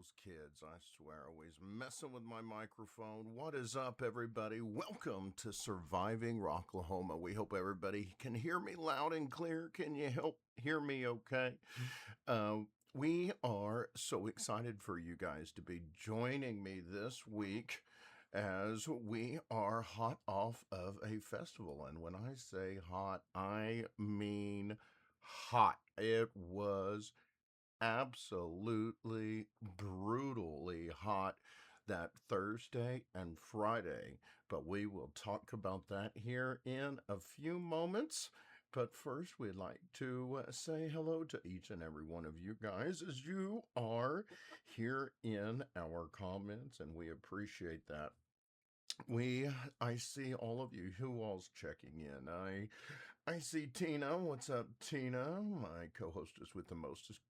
those kids, I swear, always messing with my microphone. What is up, everybody? Welcome to Surviving Rocklahoma. We hope everybody can hear me loud and clear. Can you help hear me okay? Uh, we are so excited for you guys to be joining me this week as we are hot off of a festival. And when I say hot, I mean hot. It was absolutely brutally hot that Thursday and Friday, but we will talk about that here in a few moments. But first, we'd like to say hello to each and every one of you guys as you are here in our comments, and we appreciate that. I see all of you. Who all's checking in? I see Tina. What's up, Tina? My co-hostess with the mostest,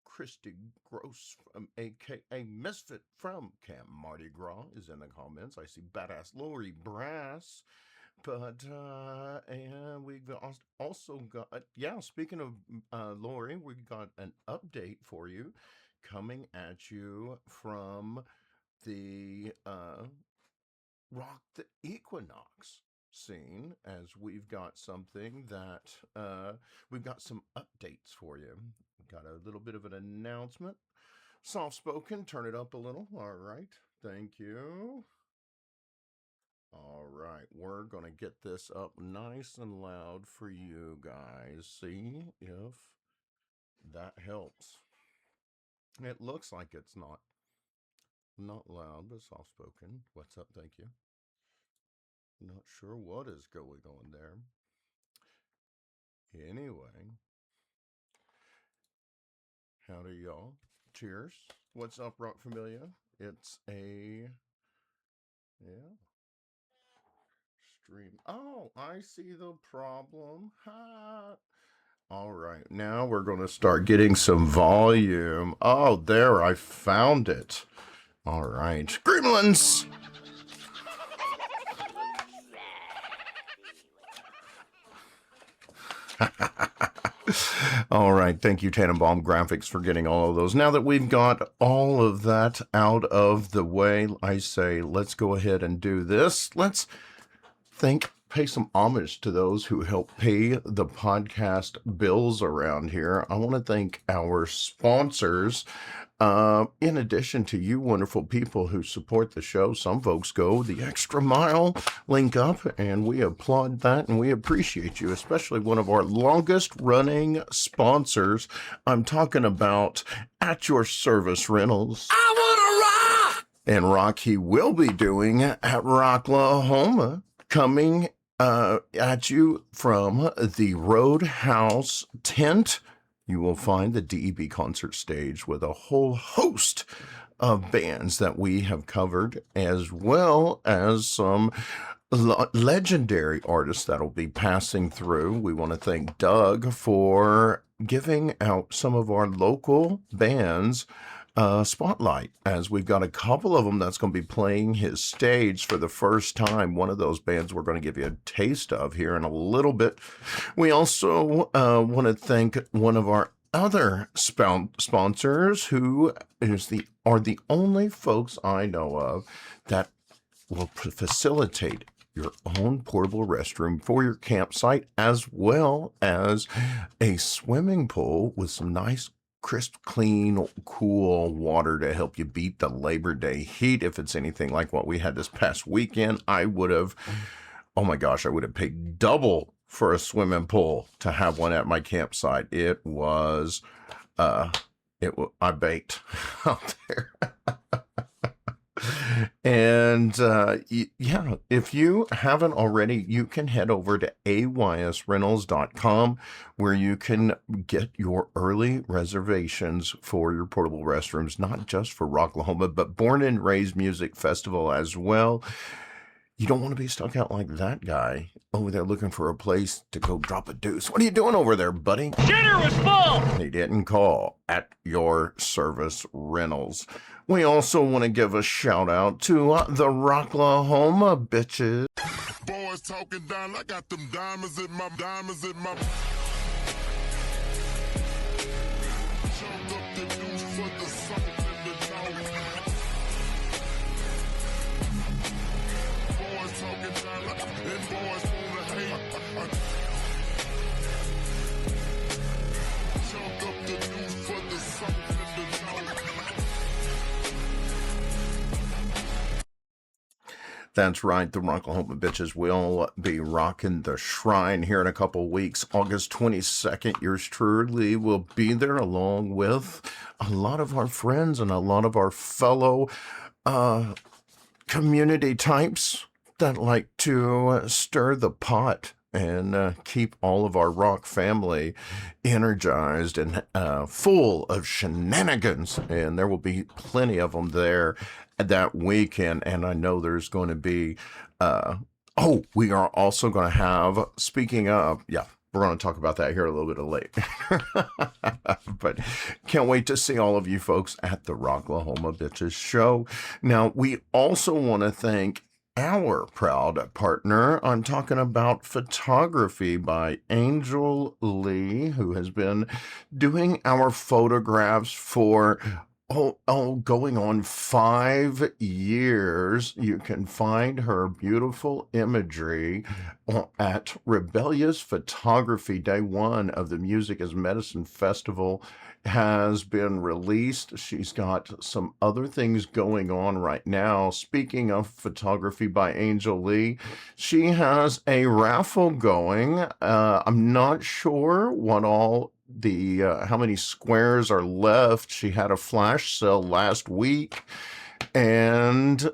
Christy Gross, from aka Misfit from Camp Mardi Gras, is in the comments. I see Badass Lori Brass. And we've also got, yeah, speaking of Lori, we got an update for you coming at you from the Rock the Equinox scene, as we've got something that we've got some updates for you. Got a little bit of an announcement. Soft spoken, turn it up a little. All right, thank you. All right, we're gonna get this up nice and loud for you guys. See if that helps. It looks like it's not loud, but soft spoken. What's up? Thank you. Not sure what is going on there. Anyway, howdy y'all. Cheers. What's up, Rock Familia? It's a, yeah, stream. Oh, I see the problem. Ha. All right, now we're going to start getting some volume. Oh, there, I found it. All right, Gremlins. All right, thank you, Tannenbaum Graphics, for getting all of those. Now that we've got all of that out of the way, I say let's go ahead and do this. Let's pay some homage to those who help pay the podcast bills around here. I want to thank our sponsors. In addition to you wonderful people who support the show, some folks go the extra mile, link up, and we applaud that and we appreciate you, especially one of our longest running sponsors. I'm talking about At Your Service Rentals. I want to rock! And rock he will be doing at Rocklahoma, coming at you from the Roadhouse tent. You will find the DEB concert stage with a whole host of bands that we have covered, as well as some legendary artists that'll be passing through. We want to thank Doug for giving out some of our local bands spotlight, as we've got a couple of them that's going to be playing his stage for the first time. One of those bands we're going to give you a taste of here in a little bit. We also want to thank one of our other sponsors, who are the only folks I know of that will facilitate your own portable restroom for your campsite, as well as a swimming pool with some nice, crisp, clean, cool water to help you beat the Labor Day heat. If it's anything like what we had this past weekend, I would have paid double for a swimming pool to have one at my campsite. It was, I baked out there. And yeah, if you haven't already, you can head over to aysrentals.com, where you can get your early reservations for your portable restrooms, not just for Rocklahoma, but Born and Raised Music Festival as well. You don't want to be stuck out like that guy over there looking for a place to go drop a deuce. What are you doing over there, buddy? Dinner was full! He didn't call At Your Service Rentals. We also want to give a shout out to the Rocklahoma bitches. Boys talking down, I got them diamonds in my. Chunk up the news for the song and the That's right. The Rocklahoma Bitches will be rocking the Shrine here in a couple weeks. August 22nd, yours truly will be there along with a lot of our friends and a lot of our fellow uh, community types that like to stir the pot and keep all of our rock family energized and full of shenanigans. And there will be plenty of them there that weekend. And I know there's going to be, we are also going to have, speaking of, yeah, we're going to talk about that here a little bit later. But can't wait to see all of you folks at the Rocklahoma Bitches show. Now, we also want to thank our proud partner. I'm talking about photography by Angel Lee, who has been doing our photographs for going on 5 years. You can find her beautiful imagery at Rebellious Photography. Day one of the Music is Medicine Festival has been released. She's got some other things going on right now. Speaking of photography by Angel Lee, she has a raffle going. I'm not sure what all the how many squares are left. She had a flash sale last week, and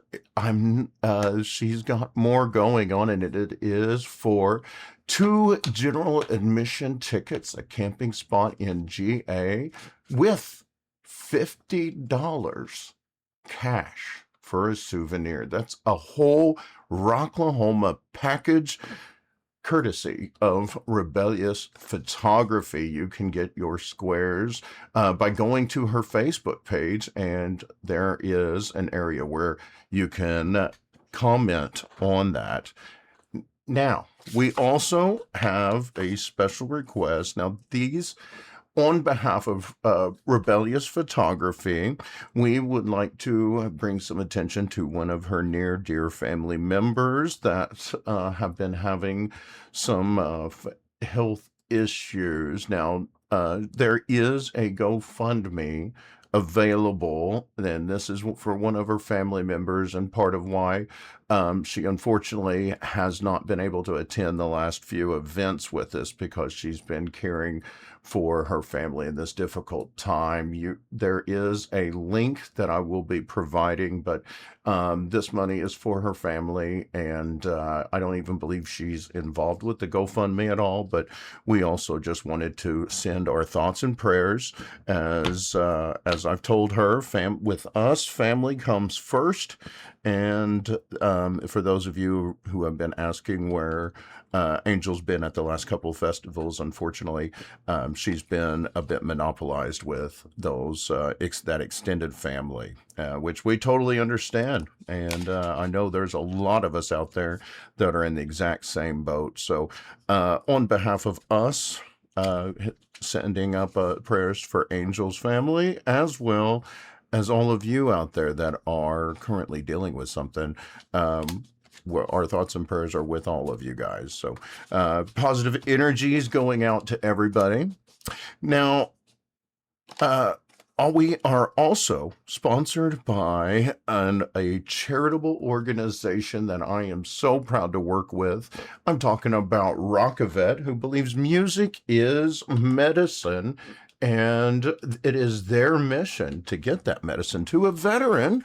she's got more going on, and it is for 2 general admission tickets, a camping spot in GA, with $50 cash for a souvenir. That's a whole Rocklahoma package, courtesy of Rebellious Photography. You can get your squares by going to her Facebook page, and there is an area where you can comment on that. Now, we also have a special request. Now, these, on behalf of Rebellious Photography, we would like to bring some attention to one of her near dear family members that have been having some health issues. Now, there is a GoFundMe available, and this is for one of her family members, and part of why she unfortunately has not been able to attend the last few events with us, because she's been caring for her family in this difficult time. There is a link that I will be providing, but this money is for her family, and I don't even believe she's involved with the GoFundMe at all. But we also just wanted to send our thoughts and prayers, as I've told her, with us, family comes first. And for those of you who have been asking where Angel's been at the last couple of festivals, unfortunately, she's been a bit monopolized with those that extended family, which we totally understand. And I know there's a lot of us out there that are in the exact same boat. So on behalf of us, sending up prayers for Angel's family, as well as all of you out there that are currently dealing with something. Our thoughts and prayers are with all of you guys. So positive energies going out to everybody. Now, we are also sponsored by a charitable organization that I am so proud to work with. I'm talking about Rockavet, who believes music is medicine, and it is their mission to get that medicine to a veteran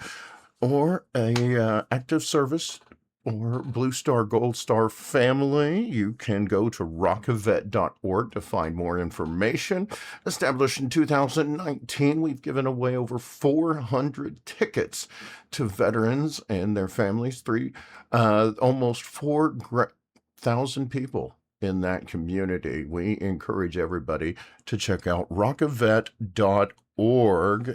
or a active service or Blue Star Gold Star family. You can go to rockavet.org to find more information. Established in 2019, we've given away over 400 tickets to veterans and their families. Almost 4,000 people in that community. We encourage everybody to check out rockavet.org.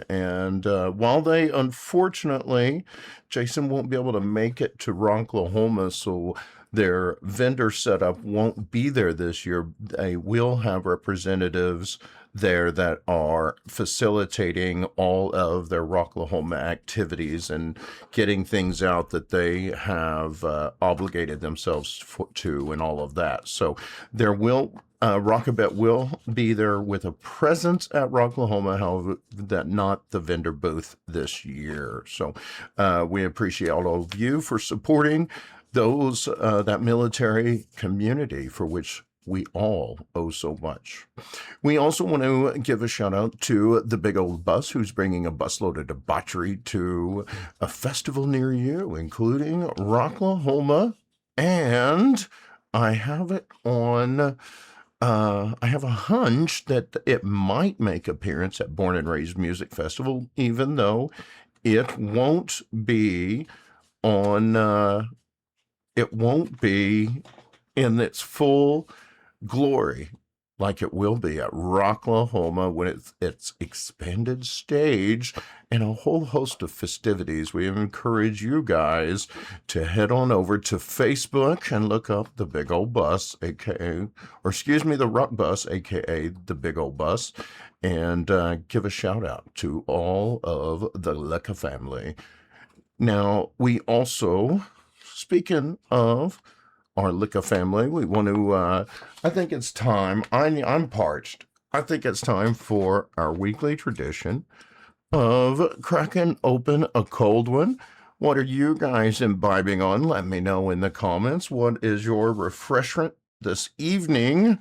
And while they, unfortunately, Jason won't be able to make it to Rocklahoma, so their vendor setup won't be there this year, they will have representatives there that are facilitating all of their Rocklahoma activities and getting things out that they have obligated themselves to, and all of that. So there will Rockabet will be there with a presence at Rocklahoma, however, that not the vendor booth this year. So we appreciate all of you for supporting those that military community for which we all owe so much. We also want to give a shout out to the Big Old Bus, who's bringing a busload of debauchery to a festival near you, including Rocklahoma, and I have it on. I have a hunch that it might make appearance at Born and Raised Music Festival, even though it won't be on. It won't be in its full glory like it will be at Rocklahoma when it's its expanded stage and a whole host of festivities. We encourage you guys to head on over to Facebook and look up the Big Old Bus, aka, or excuse me, the Rock Bus, aka the Big Old Bus, and give a shout out to all of the Lecca family. Now, we also, speaking of our Licka family, we want to, I think it's time, I'm parched. I think it's time for our weekly tradition of cracking open a cold one. What are you guys imbibing on? Let me know in the comments. What is your refreshment this evening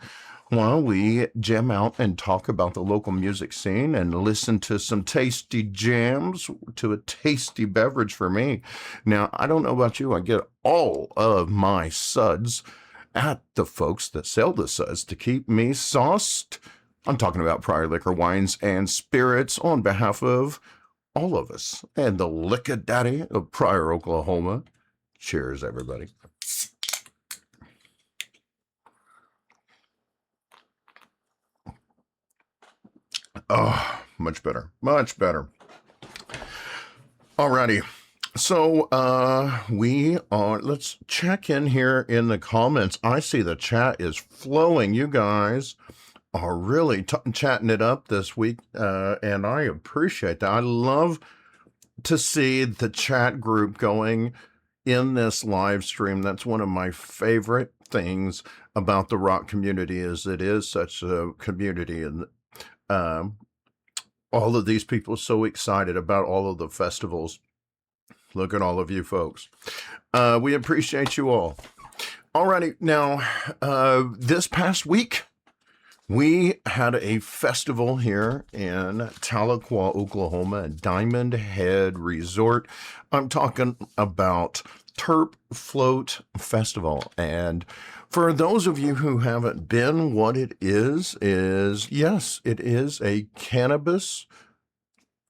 while we jam out and talk about the local music scene and listen to some tasty jams to a tasty beverage for me. Now, I don't know about you, I get all of my suds at the folks that sell the suds to keep me sauced. I'm talking about Prior Liquor Wines and Spirits on behalf of all of us and the Liquor Daddy of Pryor, Oklahoma. Cheers, everybody. Oh, much better. Much better. Alrighty. So let's check in here in the comments. I see the chat is flowing. You guys are really chatting it up this week, and I appreciate that. I love to see the chat group going in this live stream. That's one of my favorite things about the rock community, is it is such a community, and all of these people so excited about all of the festivals. Look at all of you folks. We appreciate you all. Alrighty, now, this past week, we had a festival here in Tahlequah, Oklahoma, Diamond Head Resort. I'm talking about Terp Float Festival. And for those of you who haven't been, what it is yes, it is a cannabis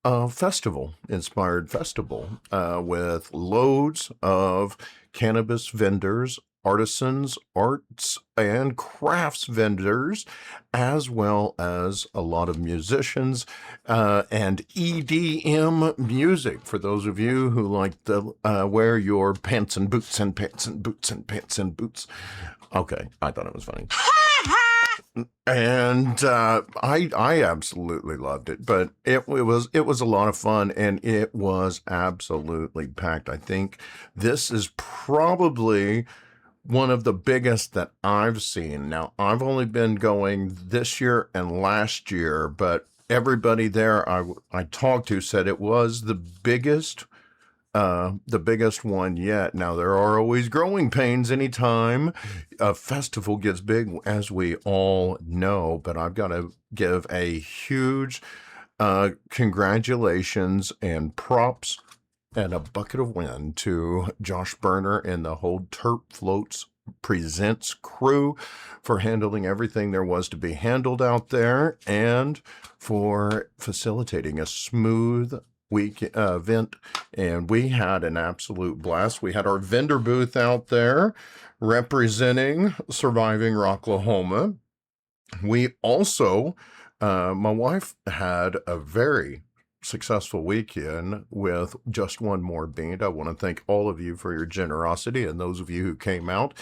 inspired festival with loads of cannabis vendors, artisans, arts and crafts vendors, as well as a lot of musicians and EDM music for those of you who like to wear your pants and boots and pants and boots and pants and boots. Okay, I thought it was funny. And I absolutely loved it, but it was a lot of fun, and it was absolutely packed. I think this is probably one of the biggest that I've seen. Now, I've only been going this year and last year, but everybody there I talked to said it was the biggest one yet. Now, there are always growing pains anytime a festival gets big, as we all know, but I've got to give a huge congratulations and props and a bucket of wind to Josh Berner and the whole Terp Floats Presents crew for handling everything there was to be handled out there and for facilitating a smooth week event. And we had an absolute blast. We had our vendor booth out there representing Surviving Rocklahoma. We also, my wife had a very successful weekend with Just One More Beat. I want to thank all of you for your generosity, and those of you who came out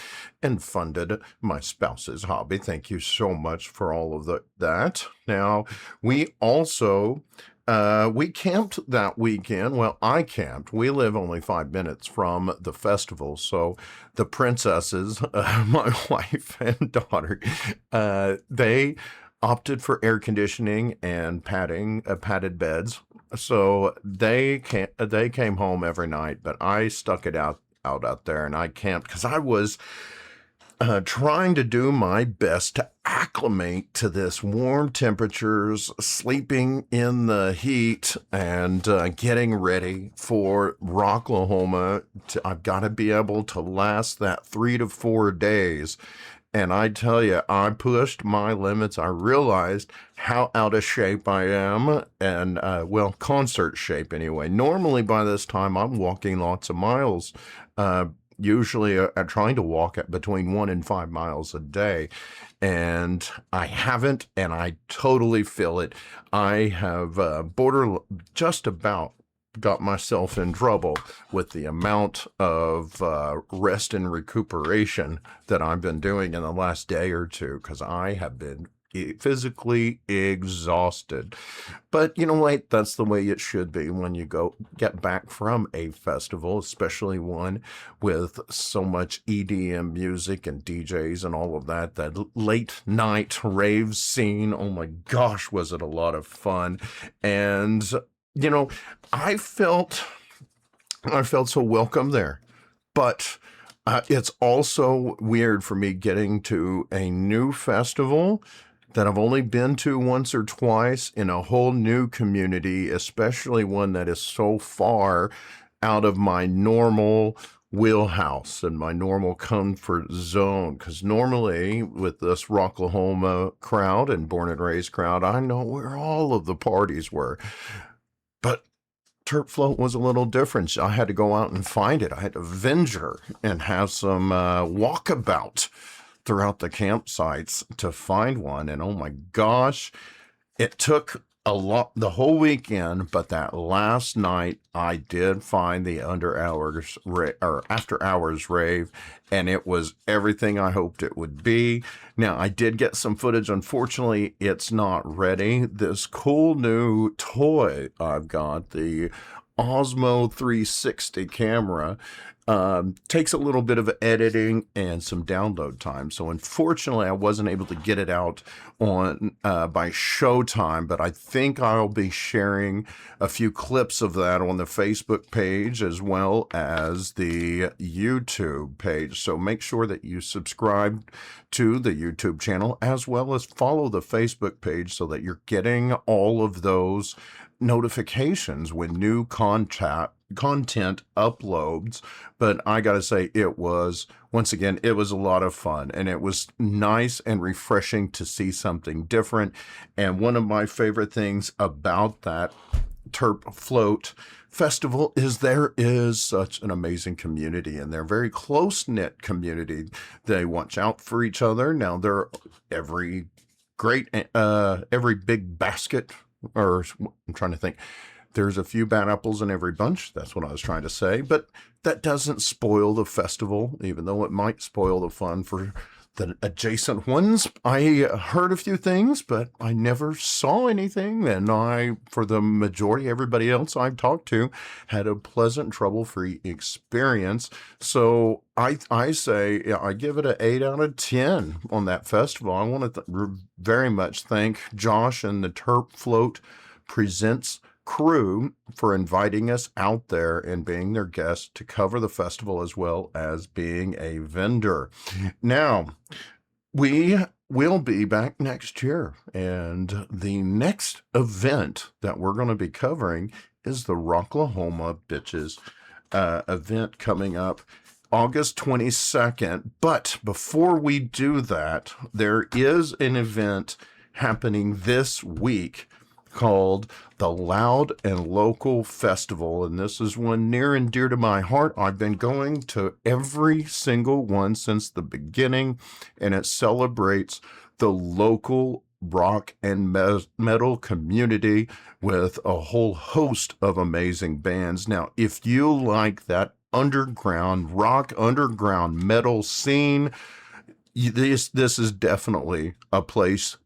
and funded my spouse's hobby. Thank you so much for all of that. Now, we also We camped that weekend. Well, I camped. We live only 5 minutes from the festival, so the princesses, my wife and daughter, they opted for air conditioning and padded beds. So they came home every night, but I stuck it out there, and I camped because I was trying to do my best to acclimate to this warm temperatures, sleeping in the heat, and getting ready for Rocklahoma. I've got to be able to last that 3 to 4 days. And I tell you, I pushed my limits. I realized how out of shape I am, and well, concert shape anyway. Normally, by this time, I'm walking lots of miles. Uh, Usually, I'm trying to walk at between 1 and 5 miles a day, and I haven't, and I totally feel it. I have just about got myself in trouble with the amount of rest and recuperation that I've been doing in the last day or two because I have been physically exhausted. But you know what? That's the way it should be when you get back from a festival, especially one with so much EDM music and DJs and all of that. That late night rave scene. Oh my gosh, was it a lot of fun. And you know, I felt I felt so welcome there. But it's also weird for me getting to a new festival that I've only been to once or twice in a whole new community, especially one that is so far out of my normal wheelhouse and my normal comfort zone. Because normally, with this Rocklahoma crowd and born and raised crowd, I know where all of the parties were. But Terp Float was a little different. I had to go out and find it. I had to venture and have some walkabout throughout the campsites to find one. And oh my gosh, it took a lot the whole weekend, but that last night I did find the after hours rave, and it was everything I hoped it would be. Now I did get some footage. Unfortunately, it's not ready. This cool new toy I've got, the Osmo 360 camera, takes a little bit of editing and some download time. So unfortunately, I wasn't able to get it out on by showtime, but I think I'll be sharing a few clips of that on the Facebook page as well as the YouTube page. So make sure that you subscribe to the YouTube channel as well as follow the Facebook page so that you're getting all of those notifications when new content uploads. But I gotta say, it was a lot of fun, and it was nice and refreshing to see something different. And one of my favorite things about that Terp Float Festival is there is such an amazing community, and they're very close-knit community. They watch out for each other. Now they're every every big basket, or I'm trying to think. There's a few bad apples in every bunch. That's what I was trying to say. But that doesn't spoil the festival, even though it might spoil the fun for the adjacent ones. I heard a few things, but I never saw anything. And for the majority, everybody else I've talked to had a pleasant, trouble-free experience. So I say, yeah, I give it an 8 out of 10 on that festival. I want to very much thank Josh and the Terp Float Presents crew for inviting us out there and being their guest to cover the festival as well as being a vendor. Now, we will be back next year, and the next event that we're going to be covering is the Rocklahoma Bitches event coming up August 22nd. But before we do that, there is an event happening this week called the Loud and Local Festival, and this is one near and dear to my heart. I've been going to every single one since the beginning, and it celebrates the local rock and metal community with a whole host of amazing bands. Now, if you like that underground rock, underground metal scene, this is definitely a place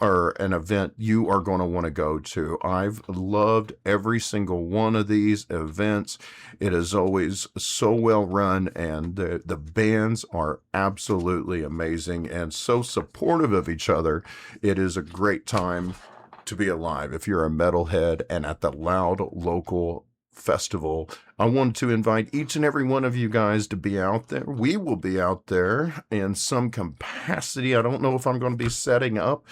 or an event you are going to want to go to. I've loved every single one of these events. It is always so well run, and the bands are absolutely amazing and so supportive of each other. It is a great time to be alive if you're a metalhead. And at the Loud Local Festival, I want to invite each and every one of you guys to be out there. We will be out there in some capacity. I don't know if I'm going to be setting up.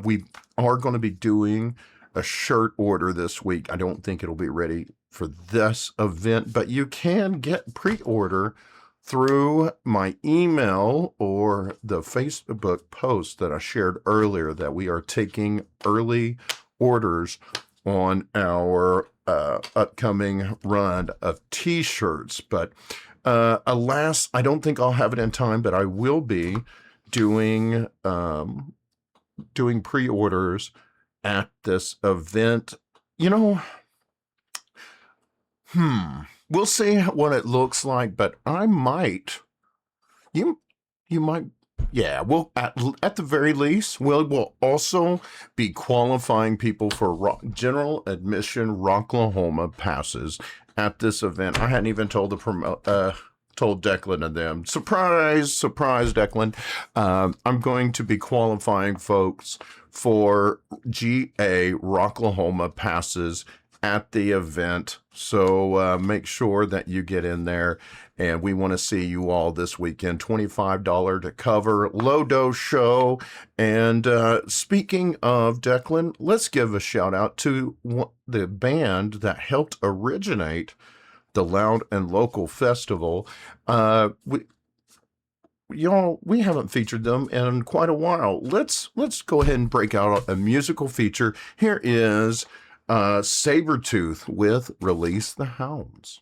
We are going to be doing a shirt order this week. I don't think it'll be ready for this event, but you can get pre-order through my email or the Facebook post that I shared earlier that we are taking early orders on our upcoming run of t-shirts. But alas, I don't think I'll have it in time, but I will be doing pre-orders at this event. We'll see what it looks like, but I might, you might, yeah, we'll, at the very least, we'll also be qualifying people for general admission Rocklahoma passes at this event. I hadn't even told told Declan and them. Surprise, Declan. I'm going to be qualifying folks for GA Rocklahoma passes at the event. So make sure that you get in there, and we want to see you all this weekend. $25 to cover, low dose show. And speaking of Declan, let's give a shout out to the band that helped originate the Loud and Local Festival. We haven't featured them in quite a while. Let's go ahead and break out a musical feature. Here is Sabertooth with Release the Hounds.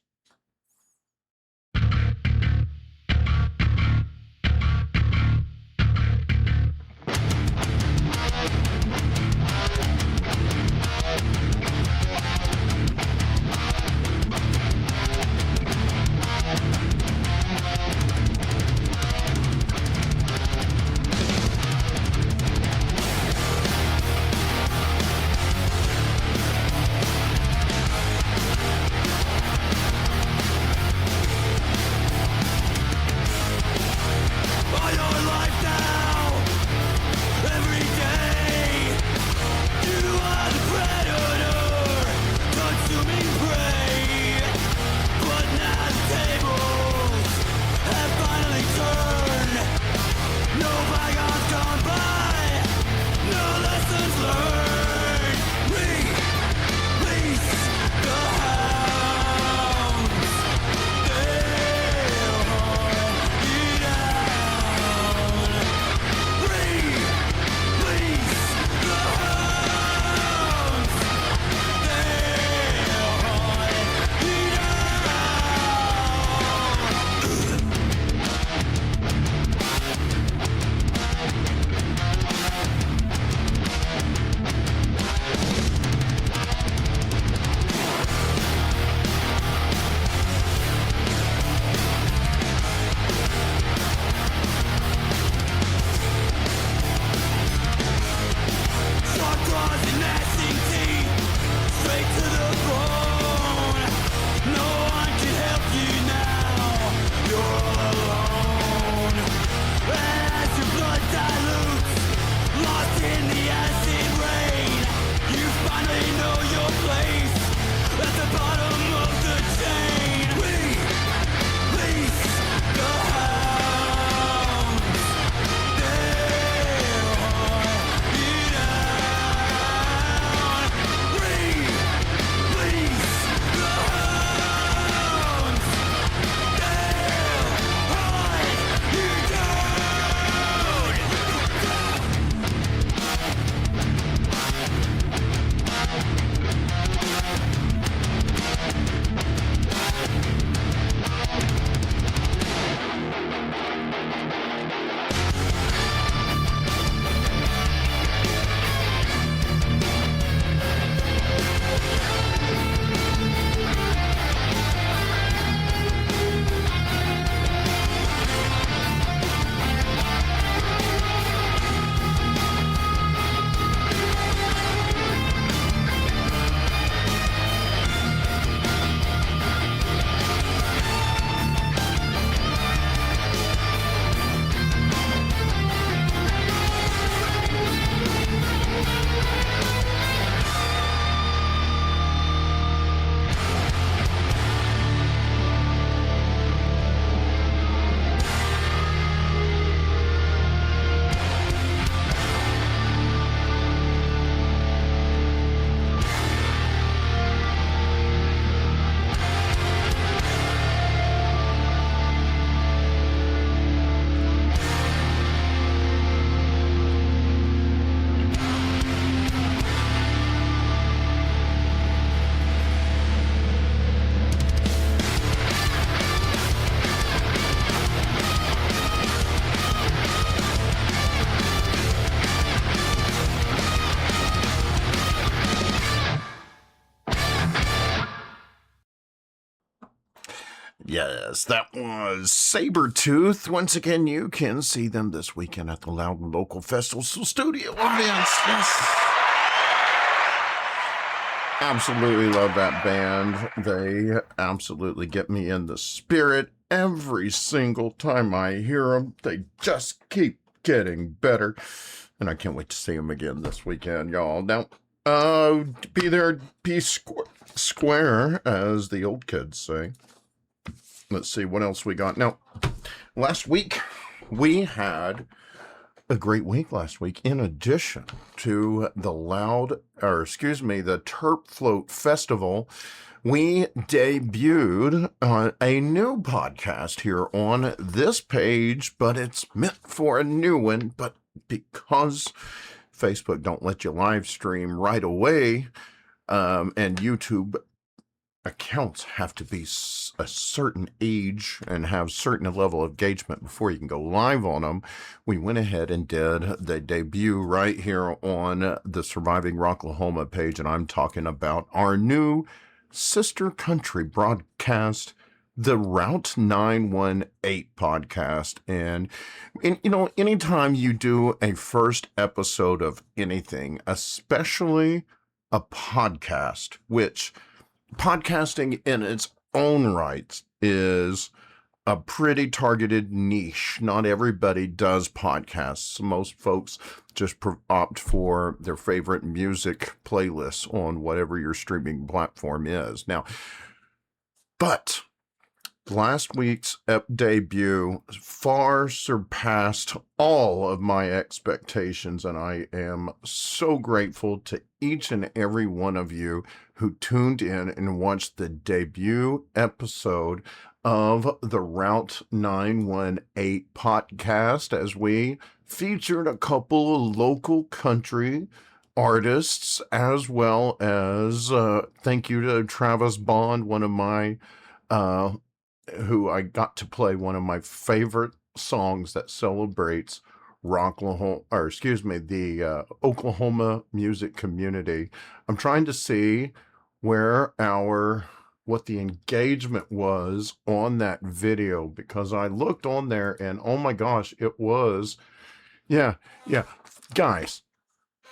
Yes, that was Sabertooth. Once again, you can see them this weekend at the Loud Local Festival Studio events. Yes. Absolutely love that band. They absolutely get me in the spirit every single time I hear them. They just keep getting better. And I can't wait to see them again this weekend, y'all. Now, be there, be square, as the old kids say. Let's see what else we got. Now, last week, we had a great week last week. In addition to the the Terp Float Festival, we debuted a new podcast here on this page, but it's meant for a new one. But because Facebook don't let you live stream right away, and YouTube accounts have to be a certain age and have certain level of engagement before you can go live on them, we went ahead and did the debut right here on the Surviving Rocklahoma page, and I'm talking about our new sister country broadcast, the Route 918 podcast. And you know, anytime you do a first episode of anything, especially a podcast, which podcasting in its own right is a pretty targeted niche. Not everybody does podcasts. Most folks just opt for their favorite music playlists on whatever your streaming platform is. Now, but last week's debut far surpassed all of my expectations, and I am so grateful to each and every one of you who tuned in and watched the debut episode of the Route 918 podcast, as we featured a couple of local country artists, as well as thank you to Travis Bond, one of my who I got to play one of my favorite songs that celebrates the Oklahoma music community. I'm trying to see what the engagement was on that video, because I looked on there and oh my gosh, it was, yeah, guys.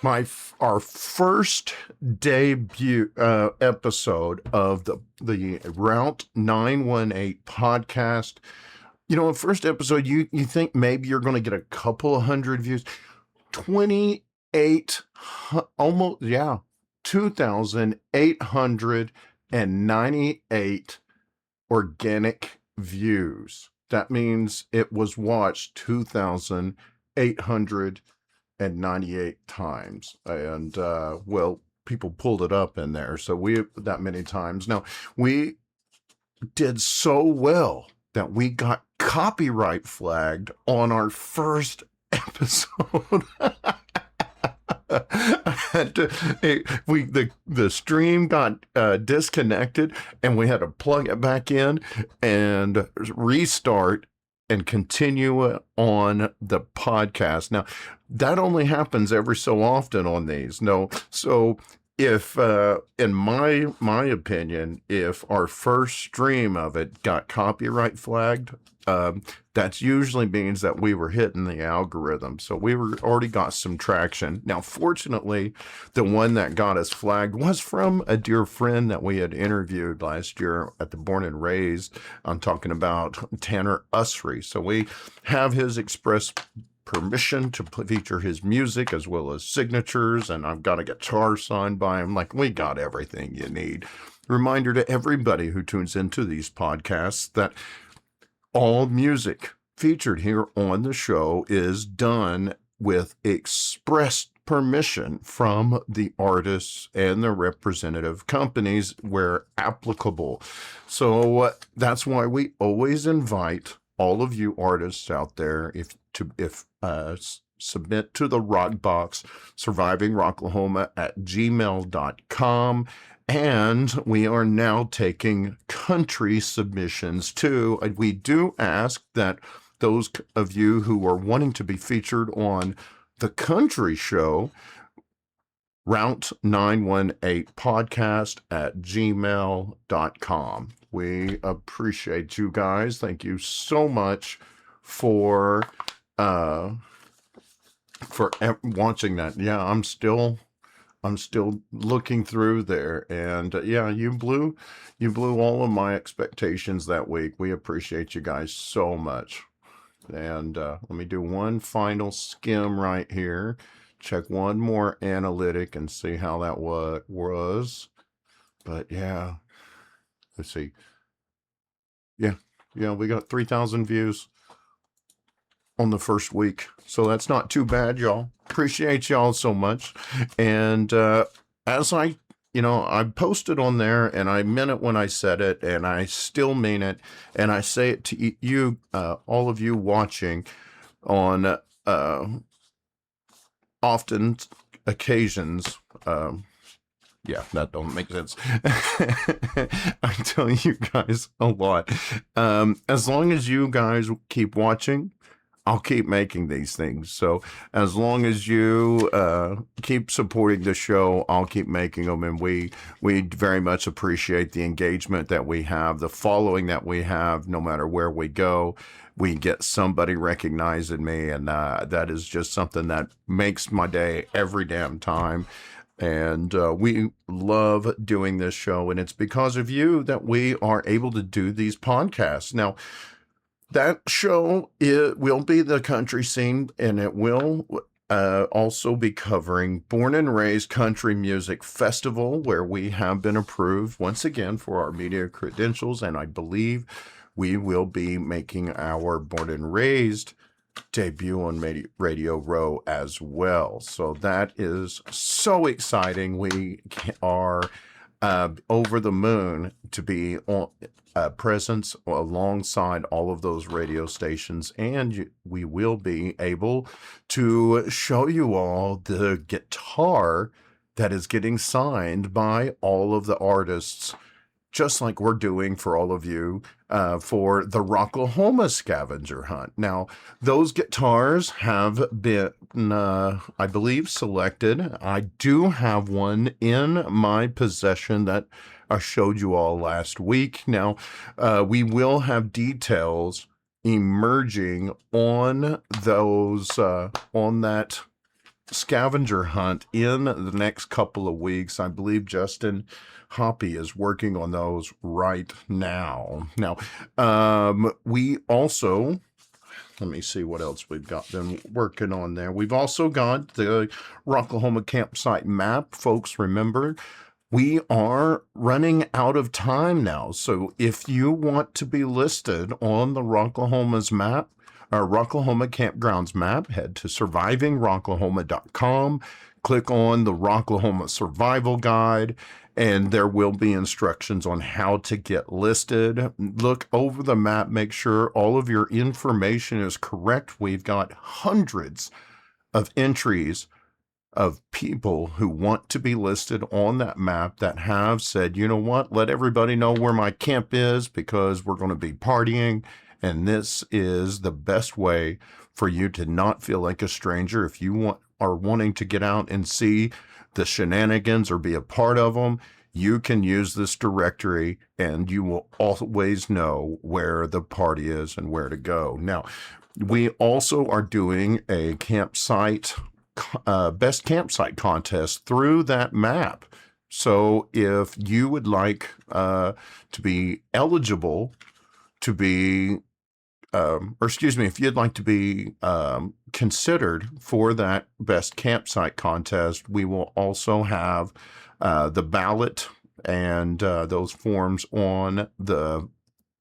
Our first debut episode of the Route 918 podcast. You know, first episode, you think maybe you're going to get a couple of hundred views. 2,898 organic views. That means it was watched 2,898 times, and well, people pulled it up in there, so we that many times. Now, we did so well that we got copyright flagged on our first episode. The stream got disconnected, and we had to plug it back in and restart and continue on the podcast. Now, that only happens every so often on these. No, so if, in my opinion, if our first stream of it got copyright flagged, that usually means that we were hitting the algorithm. So we already got some traction. Now, fortunately, the one that got us flagged was from a dear friend that we had interviewed last year at the Born and Raised. I'm talking about Tanner Usry. So we have his express permission to feature his music as well as signatures, and I've got a guitar signed by him. Like, we got everything you need. Reminder to everybody who tunes into these podcasts that all music featured here on the show is done with express permission from the artists and the representative companies where applicable. So that's why we always invite all of you artists out there submit to the rock box, survivingrocklahoma@gmail.com. And we are now taking country submissions too. And we do ask that those of you who are wanting to be featured on the country show route918podcast@gmail.com. We appreciate you guys. Thank you so much for watching that. Yeah, I'm still looking through there, and yeah, you blew all of my expectations that week. We appreciate you guys so much. And let me do one final skim right here. Check one more analytic and see how that was. But yeah, let's see. Yeah, we got 3,000 views on the first week, so that's not too bad, y'all. Appreciate y'all so much. And as I posted on there, and I meant it when I said it, and I still mean it, and I say it to you, all of you watching on often occasions. Yeah, that don't make sense. I tell you guys a lot. As long as you guys keep watching, I'll keep making these things. So as long as you keep supporting the show, I'll keep making them. And we very much appreciate the engagement that we have, the following that we have. No matter where we go, we get somebody recognizing me, and that is just something that makes my day every damn time. And we love doing this show, and it's because of you that we are able to do these podcasts. Now, that show, it will be the country scene, and it will also be covering Born and Raised Country Music Festival, where we have been approved once again for our media credentials, and I believe we will be making our Born and Raised debut on Radio Row as well. So that is so exciting. We are over the moon to be on presence alongside all of those radio stations, and we will be able to show you all the guitar that is getting signed by all of the artists, just like we're doing for all of you for the Rocklahoma scavenger hunt. Now, those guitars have been, I believe, selected. I do have one in my possession that I showed you all last week. Now, we will have details emerging on those, on that scavenger hunt in the next couple of weeks. I believe Justin Hoppy is working on those right now. Now, we also, let me see what else we've got them working on there. We've also got the Rocklahoma campsite map. Folks, remember, we are running out of time now. So if you want to be listed on the Rocklahoma's map, our Rocklahoma Campgrounds map, head to survivingrocklahoma.com, click on the Rocklahoma Survival Guide, and there will be instructions on how to get listed. Look over the map, make sure all of your information is correct. We've got hundreds of entries of people who want to be listed on that map that have said, you know what, let everybody know where my camp is because we're going to be partying. And this is the best way for you to not feel like a stranger. If you are wanting to get out and see the shenanigans or be a part of them, you can use this directory and you will always know where the party is and where to go. Now, we also are doing a campsite, best campsite contest through that map. So if you would like to be eligible to be if you'd like to be considered for that best campsite contest, we will also have the ballot and those forms on the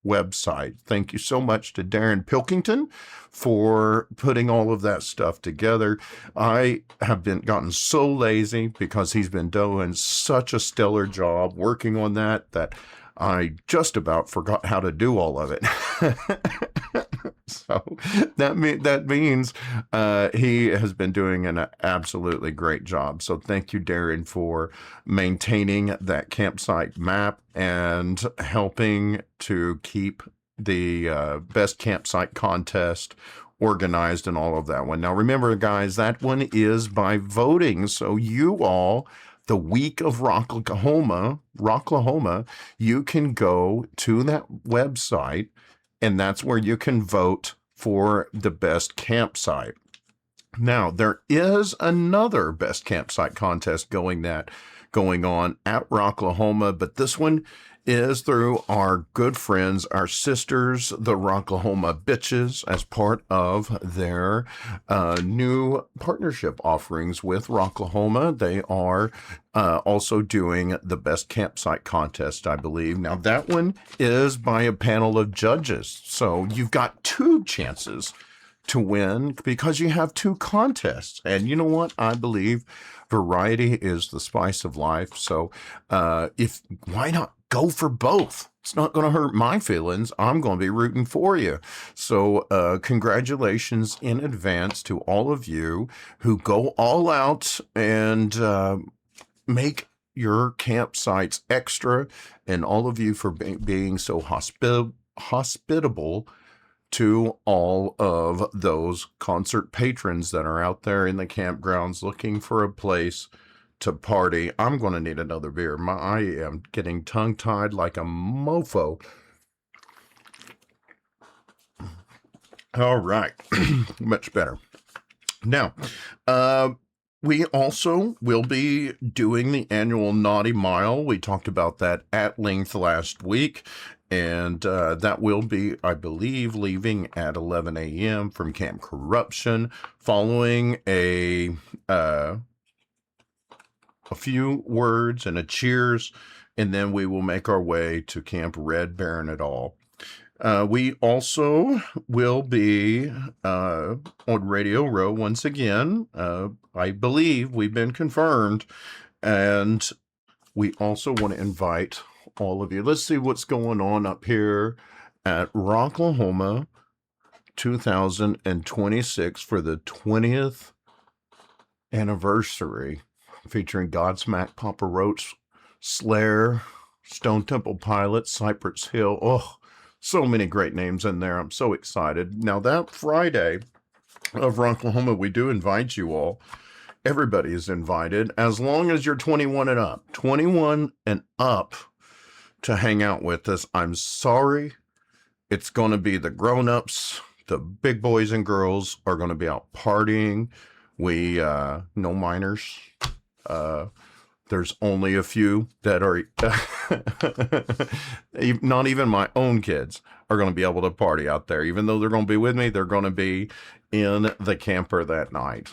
website. Thank you so much to Darren Pilkington for putting all of that stuff together. I have gotten so lazy because he's been doing such a stellar job working on that I just about forgot how to do all of it. So that means he has been doing an absolutely great job. So thank you, Darren, for maintaining that campsite map and helping to keep the best campsite contest organized and all of that one. Now, remember, guys, that one is by voting. So you all, the week of Rocklahoma, you can go to that website, and that's where you can vote for the best campsite. Now, there is another best campsite contest going on at Rocklahoma, but this one is through our good friends, our sisters, the Rocklahoma Bitches, as part of their new partnership offerings with Rocklahoma. They are also doing the best campsite contest, I believe. Now, that one is by a panel of judges, so you've got two chances to win because you have two contests. And you know what? I believe variety is the spice of life. So why not go for both? It's not going to hurt my feelings. I'm going to be rooting for you. So congratulations in advance to all of you who go all out and make your campsites extra, and all of you for being so hospitable to all of those concert patrons that are out there in the campgrounds looking for a place to party. I'm going to need another beer. I am getting tongue-tied like a mofo. All right. Much better. Now, we also will be doing the annual Naughty Mile. We talked about that at length last week. And that will be, I believe, leaving at 11 a.m. from Camp Corruption, following a few words and a cheers, and then we will make our way to Camp Red Baron et al. We also will be on Radio Row once again. I believe we've been confirmed, and we also want to invite all of you. Let's see what's going on up here at Rocklahoma 2026 for the 20th anniversary, featuring Godsmack, Papa Roach, Slayer, Stone Temple Pilots, Cypress Hill. Oh, so many great names in there. I'm so excited. Now, that Friday of Rocklahoma, we do invite you all. Everybody is invited, as long as you're 21 and up. 21 and up to hang out with us. I'm sorry. It's going to be the grown-ups. The big boys and girls are going to be out partying. We, no minors. There's only a few that are, not even my own kids are going to be able to party out there. Even though they're going to be with me, they're going to be in the camper that night.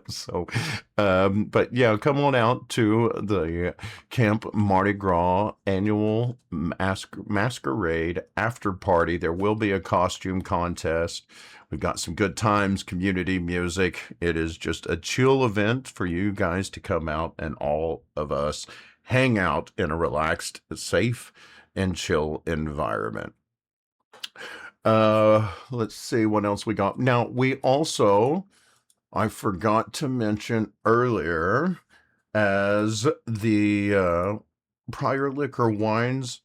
So, but yeah, come on out to the Camp Mardi Gras annual masquerade after party. There will be a costume contest. We've got some good times, community music. It is just a chill event for you guys to come out and all of us hang out in a relaxed, safe, and chill environment. Let's see what else we got. Now, we also, I forgot to mention earlier, as the Prior Liquor Wines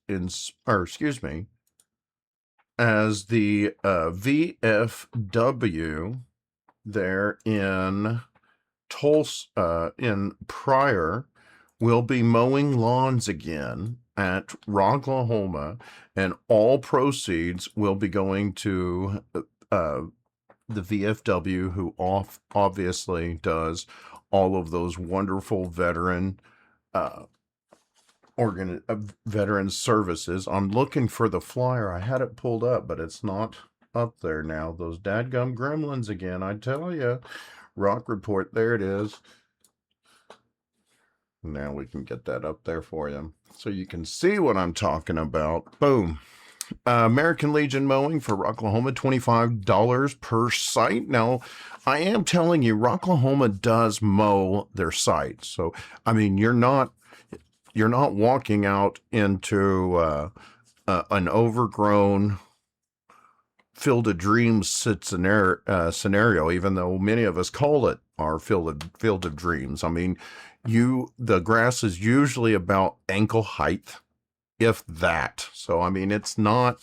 as the VFW there in Tulsa, in Pryor, will be mowing lawns again at Rocklahoma, and all proceeds will be going to the VFW, who obviously does all of those wonderful veteran services. I'm looking for the flyer. I had it pulled up, but it's not up there now. Those dadgum gremlins again, I tell you. Rock Report, there it is. Now we can get that up there for you so you can see what I'm talking about. Boom. American Legion Mowing for Rocklahoma, $25 per site. Now, I am telling you, Rocklahoma does mow their site. So, I mean, you're not walking out into an overgrown Field of Dreams scenario, even though many of us call it our Field of Dreams. I mean, the grass is usually about ankle height, if that. So, I mean, it's not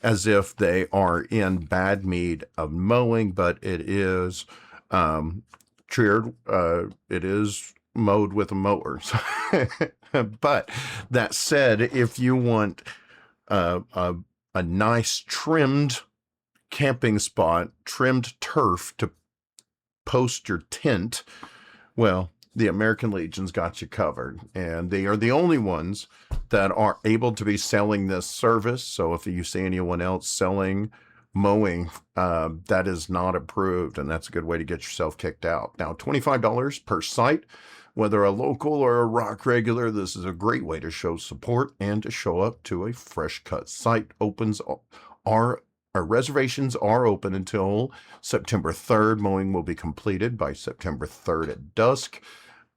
as if they are in bad need of mowing, but it is cheered. It is mowed with a mower. But that said, if you want a nice trimmed camping spot, trimmed turf to post your tent, well, the American Legion's got you covered, and they are the only ones that are able to be selling this service. So if you see anyone else selling mowing, that is not approved, and that's a good way to get yourself kicked out. Now, $25 per site, whether a local or a rock regular, this is a great way to show support and to show up to a fresh cut site. Our reservations are open until September 3rd. Mowing will be completed by September 3rd at dusk.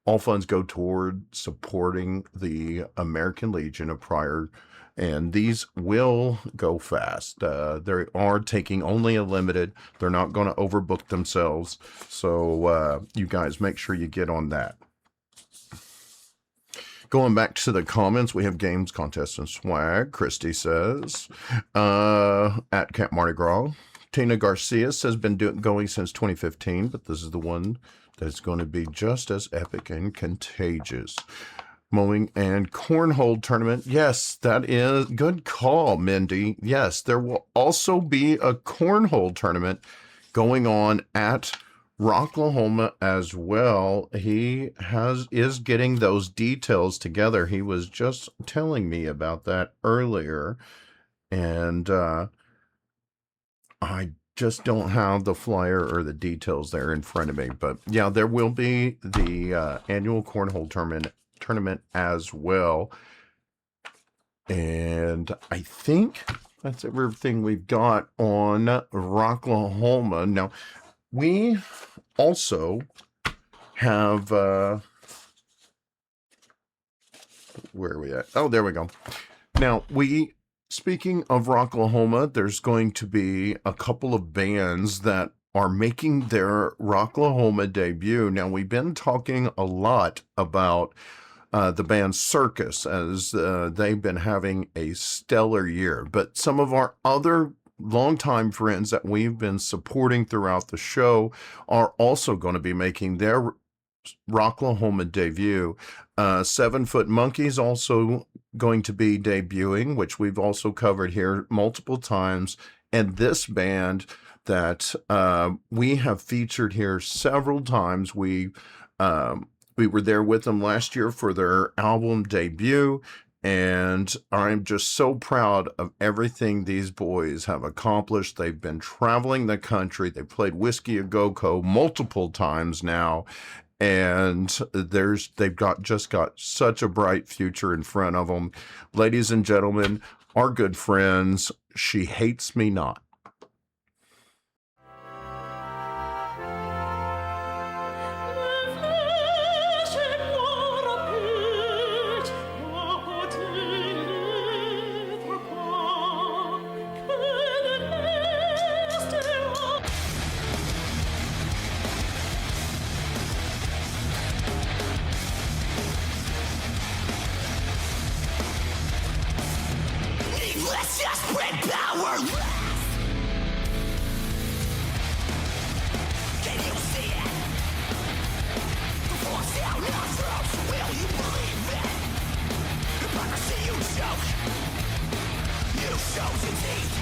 All funds go toward supporting the American Legion of Pryor, and these will go fast. They are taking only a limited. They're not going to overbook themselves. So you guys make sure you get on that. Going back to the comments, we have games, contests, and swag. Christy says, at Camp Mardi Gras. Tina Garcia says, been going since 2015, but this is the one that's going to be just as epic and contagious. Mowing and cornhole tournament. Yes, that is good call, Mindy. Yes, there will also be a cornhole tournament going on at Rocklahoma as well. He is getting those details together. He was just telling me about that earlier, and I just don't have the flyer or the details there in front of me. But yeah, there will be the annual cornhole tournament as well. And I think that's everything we've got on Rocklahoma. Now, we also have, where are we at? Oh, there we go. Now, speaking of Rocklahoma, there's going to be a couple of bands that are making their Rocklahoma debut. Now, we've been talking a lot about the band Circus, as they've been having a stellar year. But some of our other longtime friends that we've been supporting throughout the show are also going to be making their Rocklahoma debut. 7 Foot Monkeys also going to be debuting, which we've also covered here multiple times. And this band that we have featured here several times. We were there with them last year for their album debut, and I'm just so proud of everything these boys have accomplished. They've been traveling the country. They've played Whiskey a Go-Go multiple times now, and they've got such a bright future in front of them. Ladies and gentlemen, our good friends, She Hates Me Not. Let's just spread power. Can you see it? The force out nostrils. Will you believe it? Hypocrisy, you choke. You chose your teeth.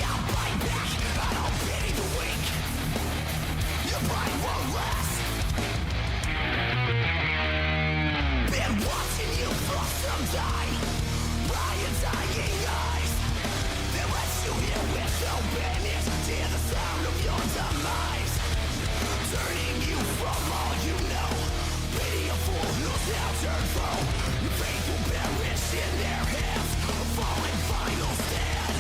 I'll bite back. I don't pity the weak. Your pride won't last. Been watching you for some time. By your dying eyes, they let you hear with open ears. Hear the sound of your demise, turning you from all you know. Pity a fool who's now turned foe. Your faith will perish in their hands. A falling final stand.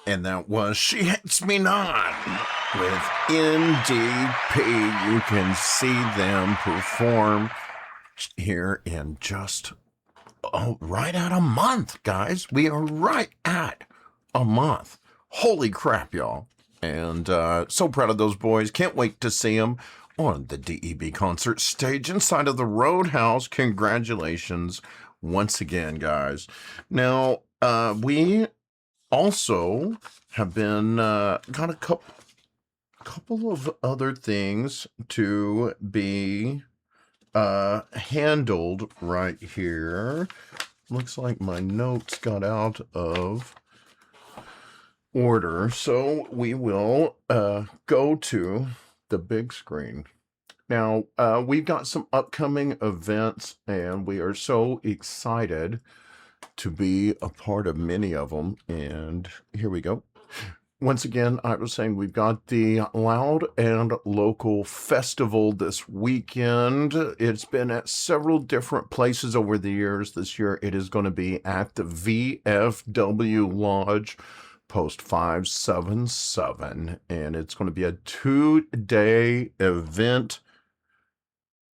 And that was She Hits Me Not with NDP. You can see them perform here in just right at a month, guys. We are right at a month. Holy crap, y'all. And so proud of those boys. Can't wait to see them on the DEB concert stage inside of the Roadhouse. Congratulations once again, guys. Now, we also have been got a couple of other things to be handled right here. Looks like my notes got out of order, so we will go to the big screen. Now, we've got some upcoming events, and we are so excited to be a part of many of them. And here we go. Once again, I was saying we've got the Loud and Local Festival this weekend. It's been at several different places over the years. This year it is going to be at the VFW Lodge, Post 577. And it's going to be a 2-day event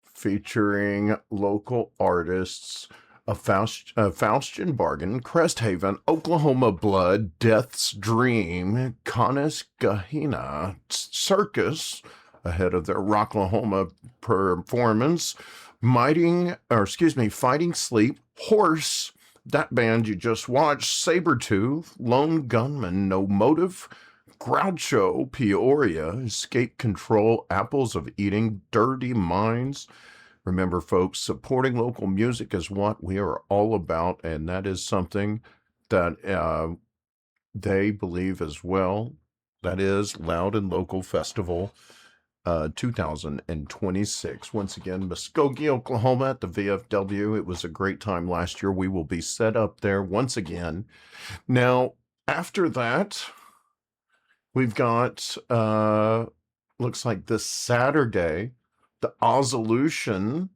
featuring local artists, Faustian Bargain, Cresthaven, Oklahoma Blood, Death's Dream, Conestoga Circus, ahead of their Rocklahoma performance, Fighting Sleep, Horse, that band you just watched, Sabertooth, Lone Gunman, No Motive, Groucho, Peoria, Escape Control, Apples of Eating, Dirty Minds. Remember, folks, supporting local music is what we are all about, and that is something that they believe as well. That is Loud and Local Festival 2026. Once again, Muskogee, Oklahoma at the VFW. It was a great time last year. We will be set up there once again. Now, after that, we've got, looks like this Saturday, the Ozolution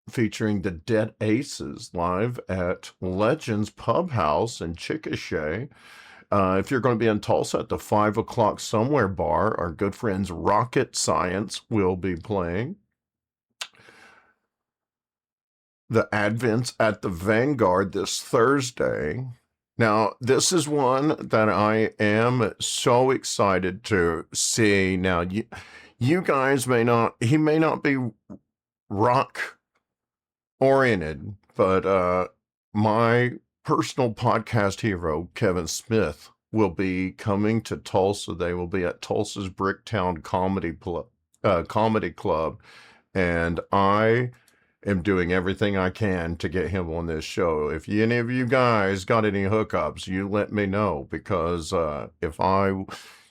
featuring the Dead Aces live at Legends Pub House in Chickasha. If you're going to be in Tulsa at the 5 o'clock Somewhere Bar, our good friends Rocket Science will be playing. The Advents at the Vanguard this Thursday. Now, this is one that I am so excited to see. Now, you guys he may not be rock oriented, but my personal podcast hero, Kevin Smith, will be coming to Tulsa. They will be at Tulsa's Bricktown Comedy Club, and I am doing everything I can to get him on this show. If any of you guys got any hookups, you let me know, because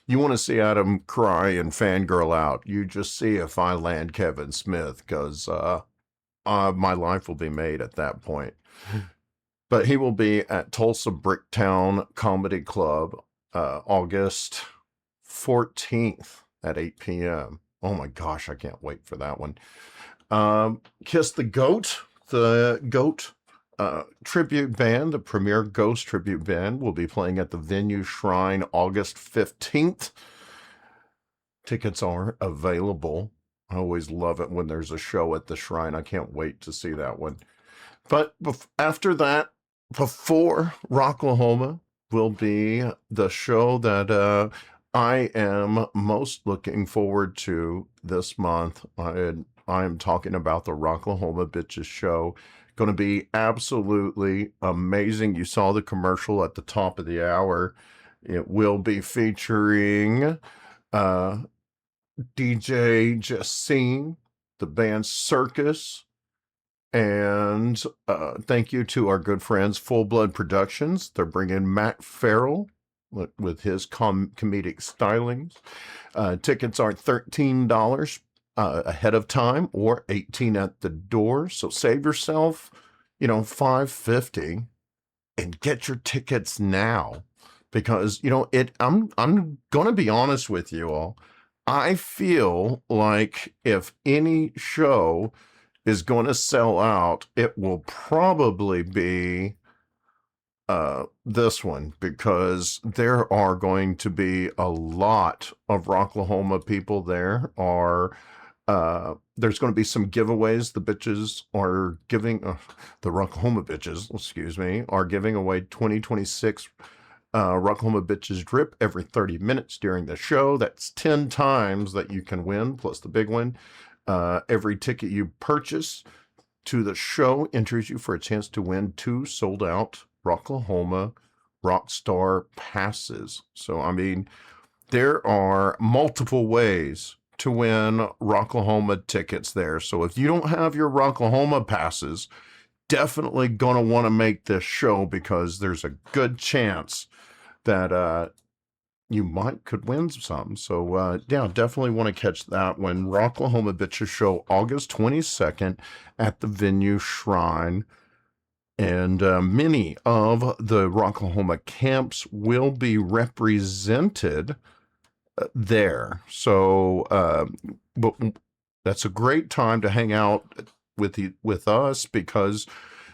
you want to see Adam cry and fangirl out, you just see if I land Kevin Smith, because my life will be made at that point. But he will be at Tulsa Bricktown Comedy Club August 14th at 8 p.m. Oh my gosh, I can't wait for that one. Kiss the Goat tribute band, the premier Ghost tribute band, will be playing at the Venue Shrine August 15th. Tickets are available. I always love it when there's a show at the Shrine. I can't wait to see that one. But after that, before Rocklahoma, will be the show that I am most looking forward to this month. I am talking about the Rocklahoma Bitches show. Going to be absolutely amazing. You saw the commercial at the top of the hour. It will be featuring DJ Justine, the band Circus, and thank you to our good friends Full Blood Productions. They're bringing Matt Farrell with his comedic stylings. Tickets are $13 ahead of time, or $18 at the door. So save yourself, $5.50 and get your tickets now, because I'm going to be honest with you all. I feel like if any show is going to sell out, it will probably be this one, because there are going to be a lot of Rocklahoma people there. There's going to be some giveaways. The bitches are giving, the Rocklahoma bitches, excuse me, are giving away 2026 Rocklahoma Bitches Drip every 30 minutes during the show. That's 10 times that you can win, plus the big one. Every ticket you purchase to the show enters you for a chance to win 2 sold out Rocklahoma Rockstar passes. So, I mean, there are multiple ways to win Rocklahoma tickets there. So if you don't have your Rocklahoma passes, definitely going to want to make this show, because there's a good chance that you could win some. So yeah, definitely want to catch that when Rocklahoma Bitches Show, August 22nd at the Venue Shrine. And many of the Rocklahoma camps will be represented there. So but that's a great time to hang out with us, because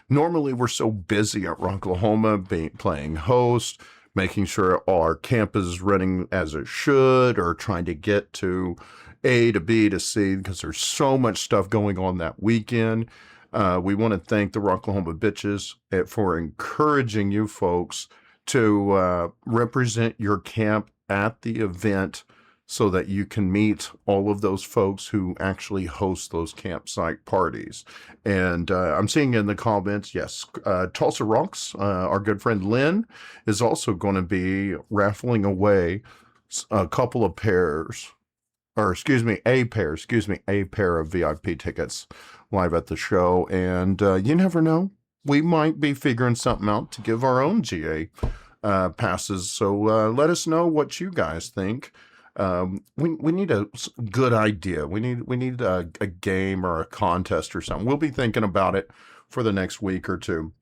normally we're so busy at Rocklahoma playing host, making sure our camp is running as it should, or trying to get to A to B to C, because there's so much stuff going on that weekend. We want to thank the Rocklahoma Bitches for encouraging you folks to represent your camp at the event, so that you can meet all of those folks who actually host those campsite parties. And I'm seeing in the comments, yes, Tulsa Rocks, our good friend Lynn, is also going to be raffling away a pair of VIP tickets live at the show. And you never know, we might be figuring something out to give our own GA passes. So let us know what you guys think. We need a good idea. We need a game or a contest or something. We'll be thinking about it for the next week or two.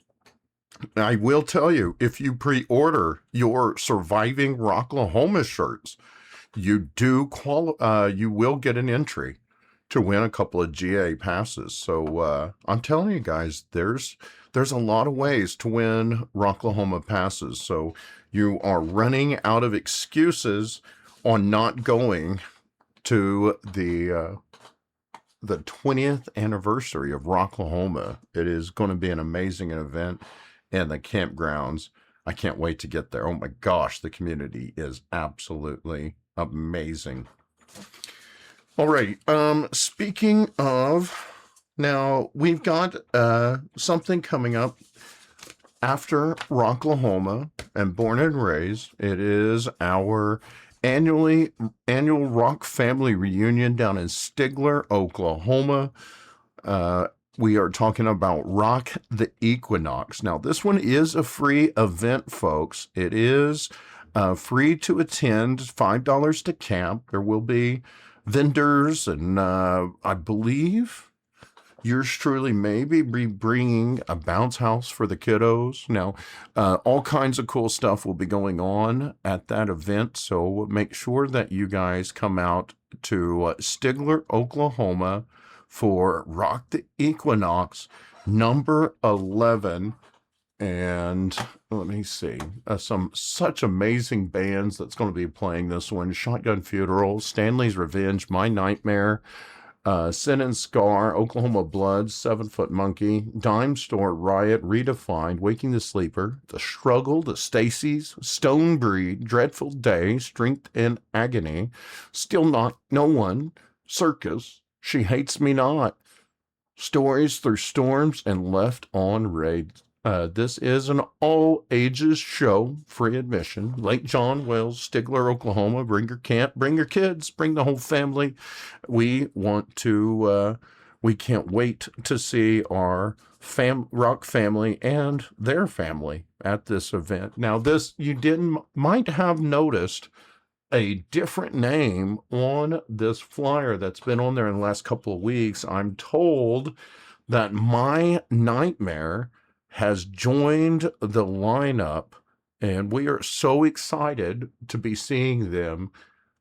I will tell you, if you pre-order your Surviving Rocklahoma shirts, you will get an entry to win a couple of GA passes. So I'm telling you guys, there's a lot of ways to win Rocklahoma passes. So you are running out of excuses on not going to the 20th anniversary of Rocklahoma. It is going to be an amazing event, and the campgrounds, I can't wait to get there. Oh my gosh, the community is absolutely amazing. All right, speaking of, now we've got something coming up after Rocklahoma and Born and Raised. It is our annual Rock Family reunion down in Stigler, Oklahoma. We are talking about Rock the Equinox. Now, this one is a free event, folks. It is free to attend, $5 to camp. There will be vendors, and I believe yours truly may be bringing a bounce house for the kiddos. Now, all kinds of cool stuff will be going on at that event, so make sure that you guys come out to Stigler, Oklahoma for Rock the Equinox number 11. And let me see, such amazing bands that's going to be playing this one: Shotgun Funeral, Stanley's Revenge, My Nightmare, Sin and Scar, Oklahoma Blood, 7 Foot Monkey, Dime Store Riot, Redefined, Waking the Sleeper, The Struggle, The Stacy's, Stone Breed, Dreadful Day, Strength and Agony, Still Not No One, Circus, She Hates Me Not, Stories Through Storms, and Left on Raid. This is an all-ages show, free admission. Lake John Wells, Stigler, Oklahoma. Bring your camp, bring your kids, bring the whole family. We can't wait to see our rock family and their family at this event. Now, you might have noticed a different name on this flyer that's been on there in the last couple of weeks. I'm told that My Nightmare has joined the lineup, and we are so excited to be seeing them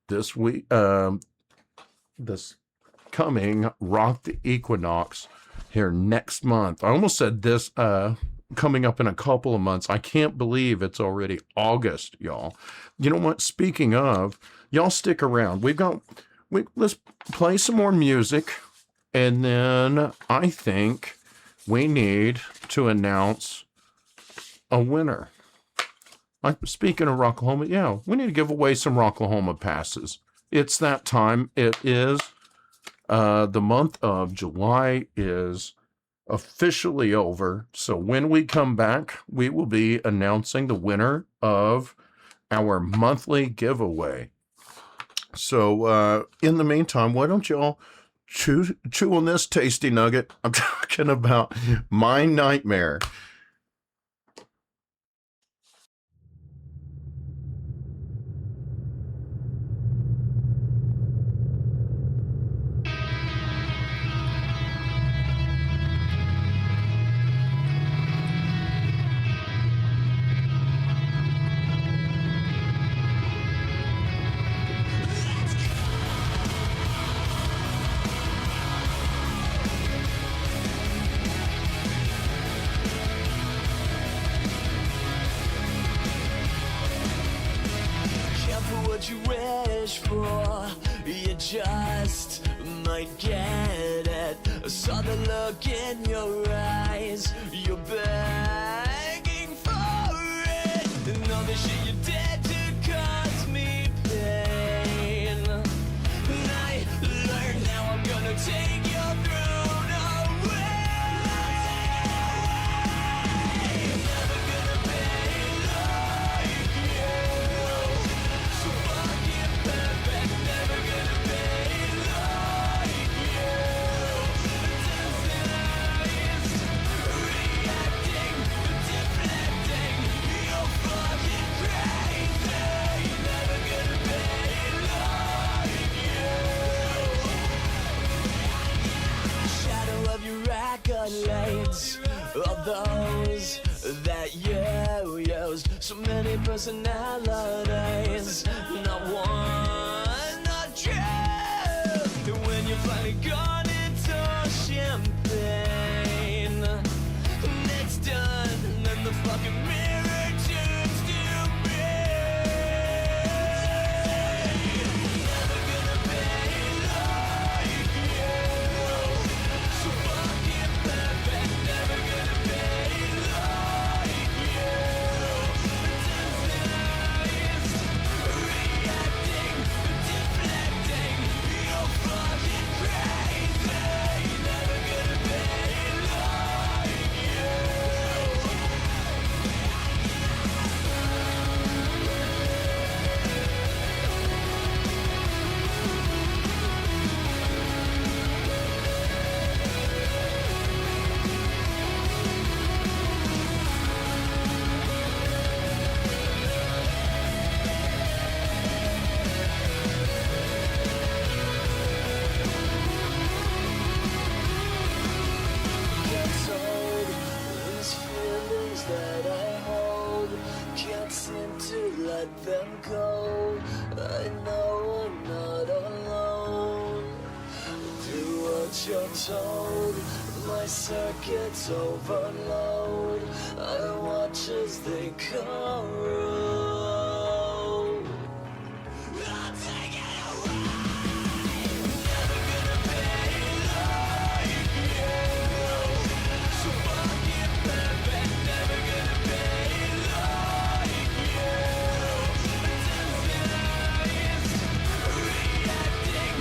this week, this coming Rock the Equinox here next month. I almost said this coming up in a couple of months. I can't believe it's already August, y'all. You know what? Speaking of, y'all stick around. Let's play some more music, and then I think we need to announce a winner. Speaking of Rocklahoma, yeah, we need to give away some Rocklahoma passes. It's that time. It is the month of July is officially over. So when we come back, we will be announcing the winner of our monthly giveaway. So in the meantime, why don't y'all chew on this tasty nugget? I'm talking about My Nightmare. Careful what you wish for, you just might get it. I saw the look in your eyes, you're begging for it. And all the shit you did to cause me pain. And I learned now I'm gonna take your throne away. Never gonna be like you. So fucking perfect, never gonna be like you. Denies, reacting, deflecting, you're fucking crazy. Never gonna be like you. Shadow of your accolades, of those that you used. So many personalities, not one, not true. And when you finally got into champagne, and it's done, and then the fucking mirror turns to me. Never gonna be like you. So fucking perfect, never gonna be like you. Denies, reacting, deflecting, you're fucking crazy. Never gonna be like you. Gets old, these feelings that I hold, can't seem to let them go. I know I'm not alone. Do what you're told, my circuits overload. I watch as they corrode. I'll take it away. Never gonna be like you. So fucking perfect, never gonna be like you. Denies, reacting,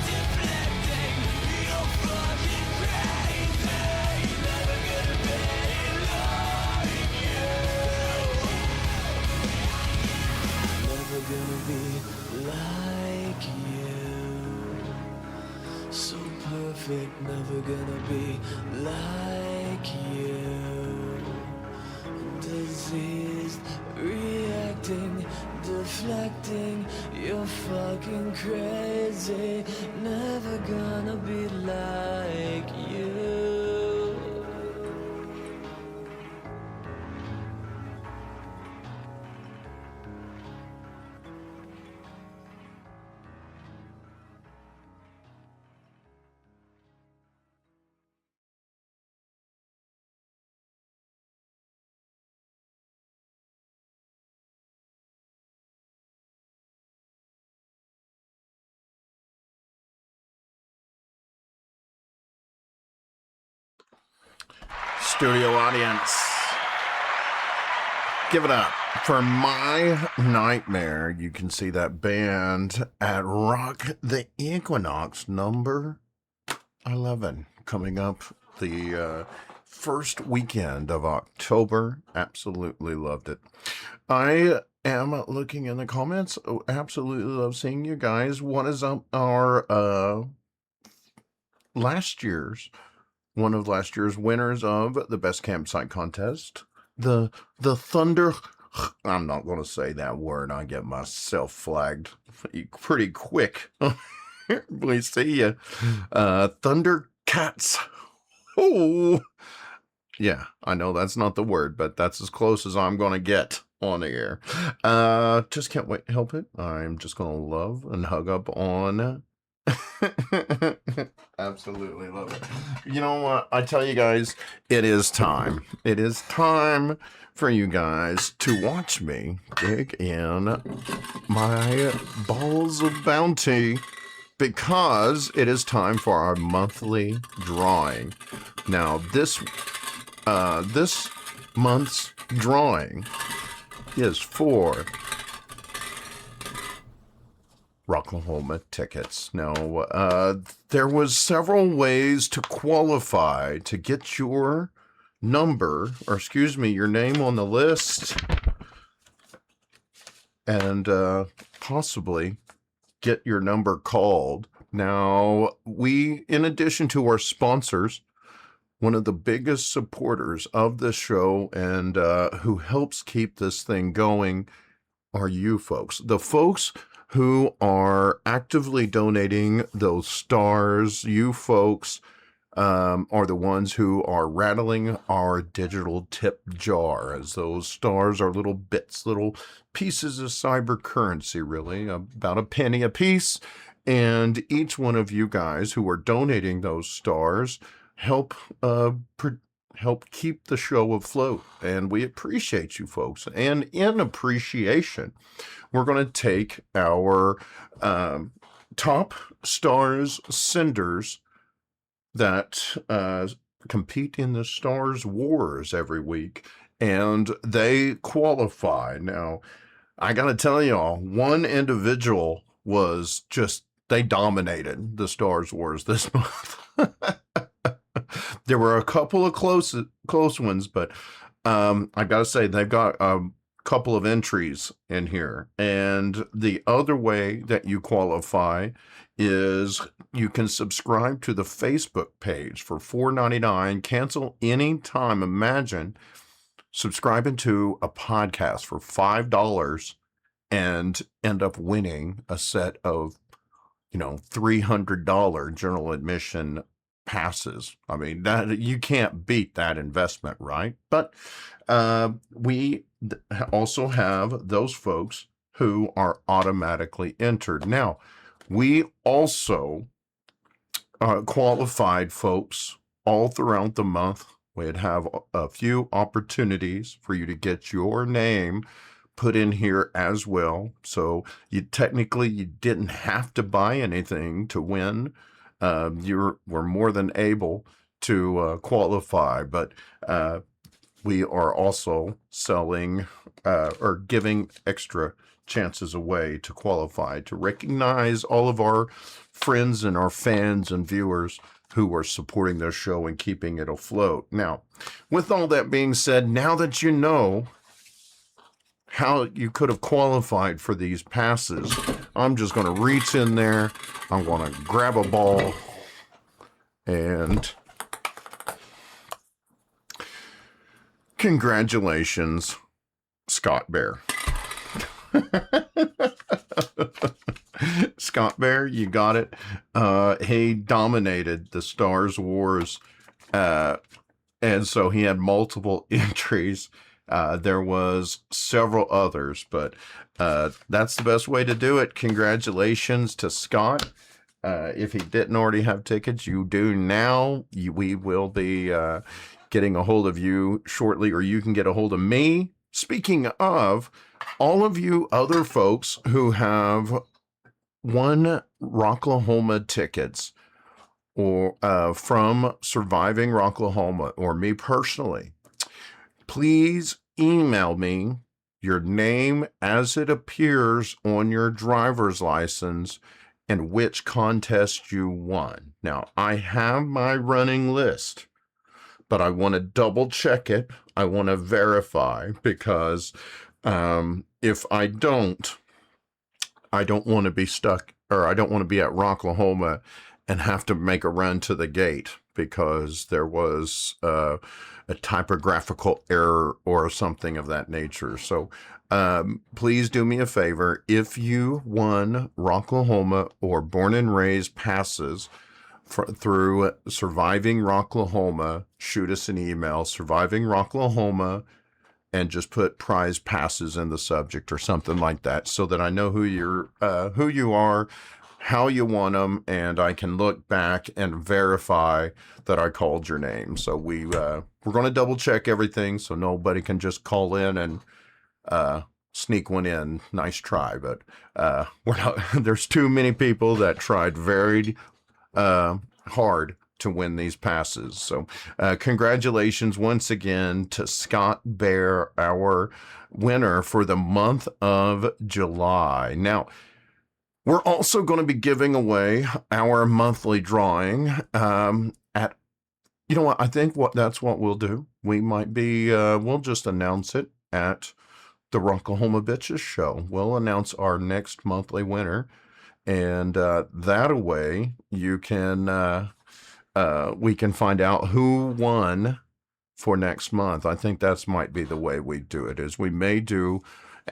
deflecting, you're fucking crazy. Never gonna be like you. Never gonna be like you. So perfect, never gonna be like you. Diseased, reacting, deflecting, you're fucking crazy. Never gonna be like you. studio audience. Give it up for My Nightmare. You can see that band at Rock the Equinox number 11 coming up the first weekend of October. Absolutely loved it. I am looking in the comments. Oh, absolutely love seeing you guys. What is up our one of last year's winners of the best campsite contest, the Thunder. I'm not going to say that word. I get myself flagged pretty quick. We see you, Thundercats. Oh, yeah, I know that's not the word, but that's as close as I'm going to get on the air. Just can't wait to help it. I'm just going to love and hug up on. Absolutely love it. You know what? I tell you guys, it is time. It is time for you guys to watch me dig in my balls of bounty, because it is time for our monthly drawing. Now, this month's drawing is for Rocklahoma tickets. Now, there was several ways to qualify to get your number, or excuse me, your name on the list, and possibly get your number called. Now, we, in addition to our sponsors, one of the biggest supporters of this show and who helps keep this thing going are you folks. The folks who are actively donating those stars. You folks are the ones who are rattling our digital tip jar, as those stars are little bits, little pieces of cyber currency, really, about a penny a piece. And each one of you guys who are donating those stars help keep the show afloat, and we appreciate you folks. And in appreciation, we're going to take our top stars senders that compete in the Stars Wars every week, and they qualify. Now, I got to tell y'all, one individual was just, they dominated the Stars Wars this month. There were a couple of close ones, but I got to say, they've got couple of entries in here. And the other way that you qualify is you can subscribe to the Facebook page for $4.99, cancel anytime. Imagine subscribing to a podcast for $5 and end up winning a set of, $300 general admission passes. I mean, that you can't beat that investment, right? But we also have those folks who are automatically entered. Now, we also qualified folks all throughout the month. We'd have a few opportunities for you to get your name put in here as well. So you didn't have to buy anything to win. We're more than able to qualify, but we are also selling or giving extra chances away to qualify, to recognize all of our friends and our fans and viewers who are supporting their show and keeping it afloat. Now, with all that being said, now that you know how you could have qualified for these passes, I'm just going to reach in there. I'm going to grab a ball and congratulations, Scott Bear. Scott Bear, you got it. He dominated the Stars Wars, and so he had multiple entries. There was several others, but that's the best way to do it. Congratulations to Scott. If he didn't already have tickets, you do now. We will be getting a hold of you shortly, or you can get a hold of me. Speaking of, all of you other folks who have won Rocklahoma tickets, or from Surviving Rocklahoma or me personally, please email me your name as it appears on your driver's license and which contest you won. Now, I have my running list, but I want to double check it. I want to verify because if I don't want to be stuck, or I don't want to be at Rocklahoma and have to make a run to the gate because there was a typographical error or something of that nature. So please do me a favor. If you won Rocklahoma or Born and Raised passes through Surviving Rocklahoma, shoot us an email, Surviving Rocklahoma, and just put prize passes in the subject or something like that, so that I know who you are, how you won them, and I can look back and verify that I called your name. So we're going to double check everything, so nobody can just call in and sneak one in. Nice try, but we're not. There's too many people that tried very hard to win these passes. So congratulations once again to Scott Bear, our winner for the month of July. Now, we're also going to be giving away our monthly drawing at, you know what, I think that's what we'll do. We might be, we'll just announce it at the Rocklahoma Bitches show. We'll announce our next monthly winner, and that way you can, we can find out who won for next month. I think that's might be the way we do it, is we may do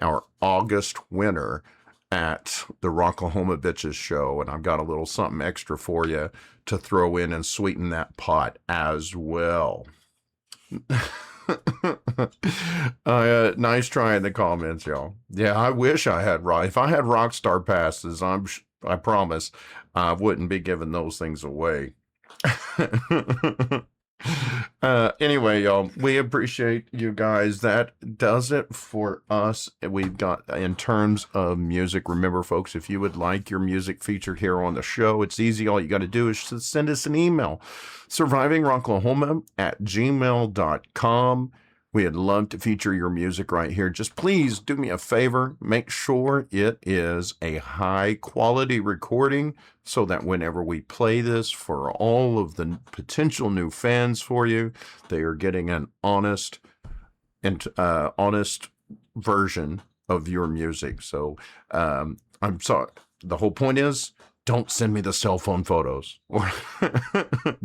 our August winner at the Rocklahoma Bitches show, and I've got a little something extra for you to throw in and sweeten that pot as well. Nice try in the comments, y'all. Yeah, I wish I had if I had Rockstar passes, I promise I wouldn't be giving those things away. Anyway, y'all, we appreciate you guys. That does it for us. We've got, in terms of music, remember, folks, if you would like your music featured here on the show, it's easy. All you got to do is send us an email, survivingrocklahoma@gmail.com. We'd love to feature your music right here. Just please do me a favor. Make sure it is a high quality recording so that whenever we play this for all of the potential new fans for you, they are getting an honest version of your music. So I'm sorry. The whole point is, don't send me the cell phone photos, or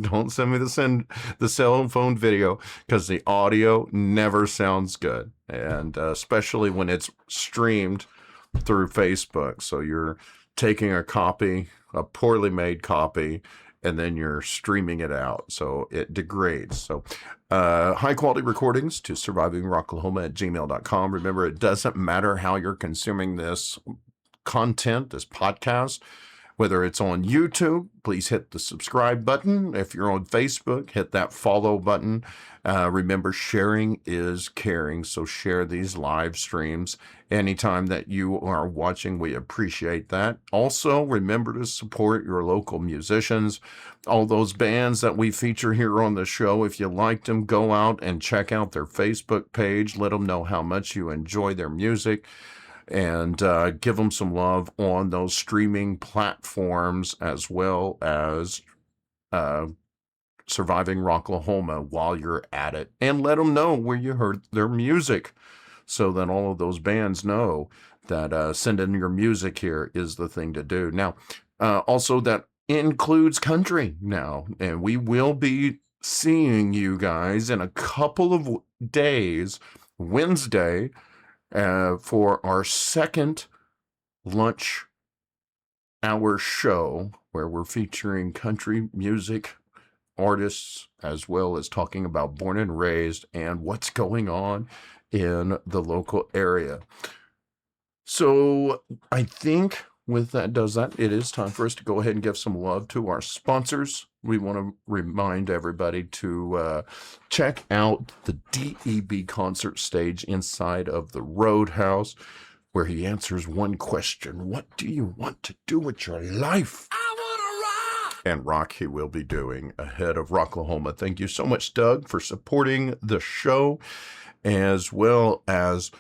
don't send me the cell phone video, because the audio never sounds good, and especially when it's streamed through Facebook. So you're taking a poorly made copy, and then you're streaming it out, so it degrades. So high quality recordings to survivingrocklahoma@gmail.com. Remember, it doesn't matter how you're consuming this content, this podcast. Whether it's on YouTube, please hit the subscribe button. If you're on Facebook, hit that follow button. Remember, sharing is caring, so share these live streams anytime that you are watching. We appreciate that. Also, remember to support your local musicians. All those bands that we feature here on the show, if you liked them, go out and check out their Facebook page. Let them know how much you enjoy their music, and give them some love on those streaming platforms, as well as Surviving Rocklahoma while you're at it. And let them know where you heard their music, so that all of those bands know that sending your music here is the thing to do. Now, also that includes country now, and we will be seeing you guys in a couple of days, Wednesday, for our second lunch hour show, where we're featuring country music artists, as well as talking about Born and Raised and what's going on in the local area. So I think with that it is time for us to go ahead and give some love to our sponsors. We want to remind everybody to check out the DEB concert stage inside of the Roadhouse, where he answers one question: what do you want to do with your life? I wanna rock! and rock he will be doing ahead of Rocklahoma. Thank you so much, Doug, for supporting the show, as well as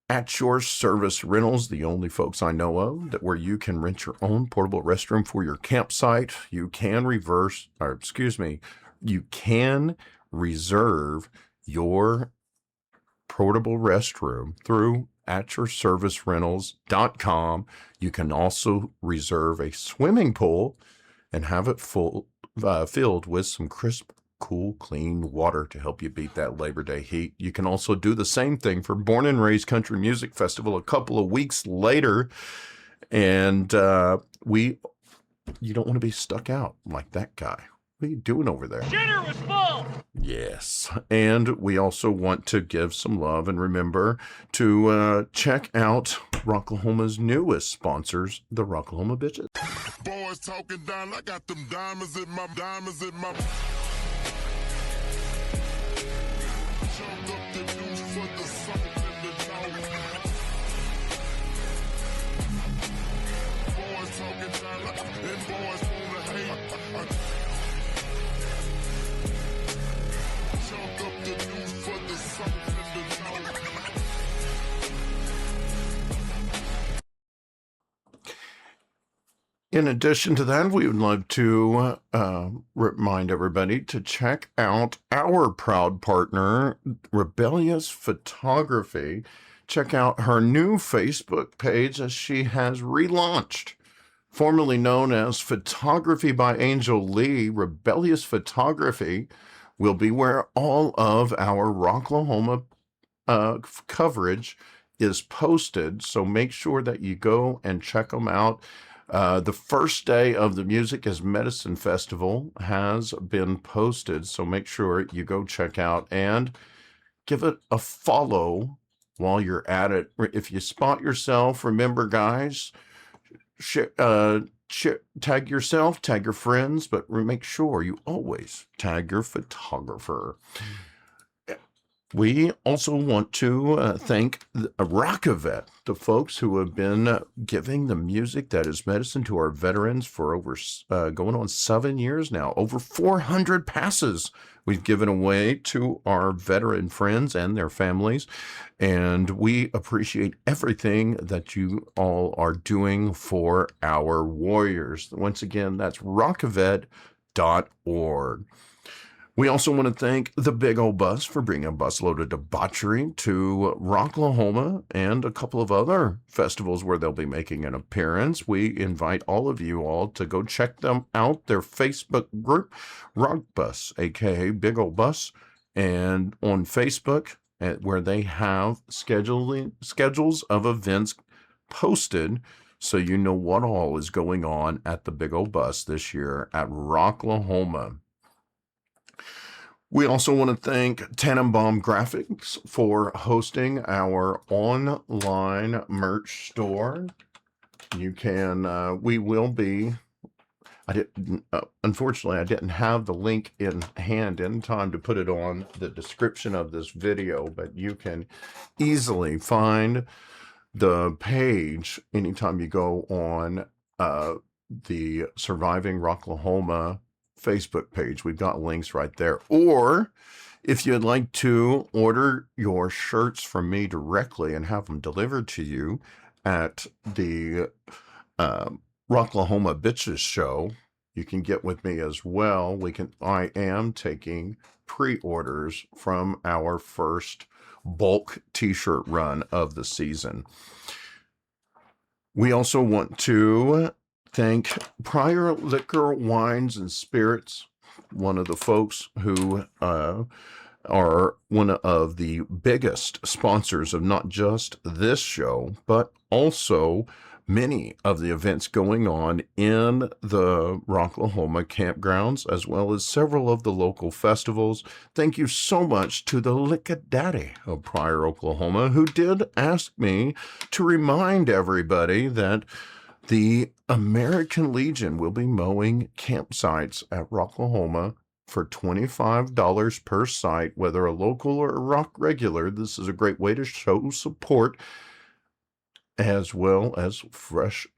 At Your Service Rentals, the only folks I know of that where you can rent your own portable restroom for your campsite. You can you can reserve your portable restroom through atyourservicerentals.com. You can also reserve a swimming pool and have it filled with some crisp, cool, clean water to help you beat that Labor Day heat. You can also do the same thing for Born and Raised Country Music Festival a couple of weeks later. And you don't want to be stuck out like that guy. What are you doing over there? Dinner was full. Yes. And we also want to give some love and remember to check out Rocklahoma's newest sponsors, the Rocklahoma Bitches. Boys talking down, I got them diamonds in my. Chunk up the news for the song and the note. Boys talking down, and boys wanna hate. Chunk up the news for the song and the note. In addition to that, we would like to remind everybody to check out our proud partner, Rebellious Photography. Check out her new Facebook page as she has relaunched. Formerly known as Photography by Angel Lee, Rebellious Photography will be where all of our Rocklahoma coverage is posted. So make sure that you go and check them out. The first day of the Music is Medicine Festival has been posted, so make sure you go check out and give it a follow while you're at it. If you spot yourself, remember, guys, tag yourself, tag your friends, but make sure you always tag your photographer. We also want to thank Rockavet, the folks who have been giving the music that is medicine to our veterans for over going on 7 years now. Over 400 passes we've given away to our veteran friends and their families. And we appreciate everything that you all are doing for our warriors. Once again, that's rockavet.org. We also want to thank the Big Old Bus for bringing a busload of debauchery to Rocklahoma and a couple of other festivals where they'll be making an appearance. We invite all of you all to go check them out, their Facebook group, Rock Bus, aka Big Old Bus, and on Facebook, where they have schedules of events posted so you know what all is going on at the Big Old Bus this year at Rocklahoma. We also want to thank Tannenbaum Graphics for hosting our online merch store. You can, we will be, unfortunately, I didn't have the link in hand in time to put it on the description of this video, but you can easily find the page anytime you go on the Surviving Rocklahoma Facebook page. We've got links right there. Or if you'd like to order your shirts from me directly and have them delivered to you at the Rocklahoma Bitches show, you can get with me as well. I am taking pre-orders from our first bulk t-shirt run of the season. We also want to thank Prior Liquor, Wines, and Spirits, one of the folks who are one of the biggest sponsors of not just this show, but also many of the events going on in the Rocklahoma campgrounds, as well as several of the local festivals. Thank you so much to the Liquor Daddy of Pryor, Oklahoma, who did ask me to remind everybody that the American Legion will be mowing campsites at Rocklahoma for $25 per site, whether a local or a rock regular. This is a great way to show support as well as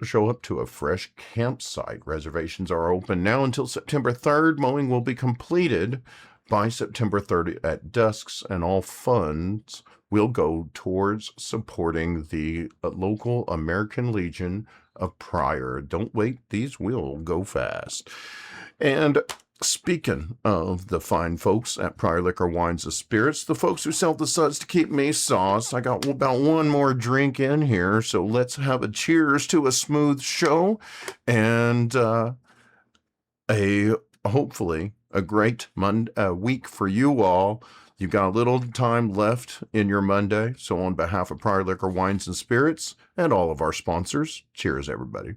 show up to a fresh campsite. Reservations are open now until September 3rd. Mowing will be completed by September 30th at dusks, and all funds will go towards supporting the local American Legion of Pryor. Don't wait, these will go fast. And speaking of the fine folks at Pryor Liquor Wines and Spirits, the folks who sell the suds to keep me sauce, I got about one more drink in here, so let's have a cheers to a smooth show and hopefully a great week for you all. You've got a little time left in your Monday, so on behalf of Pryor Liquor Wines and Spirits and all of our sponsors, cheers, everybody.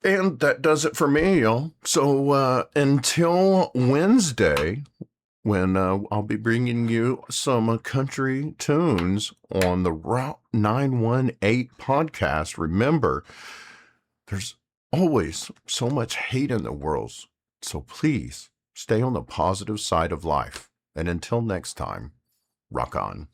And that does it for me, y'all. So until Wednesday, when I'll be bringing you some country tunes on the Route 918 podcast. Remember, there's always so much hate in the world. So please stay on the positive side of life. And until next time, rock on.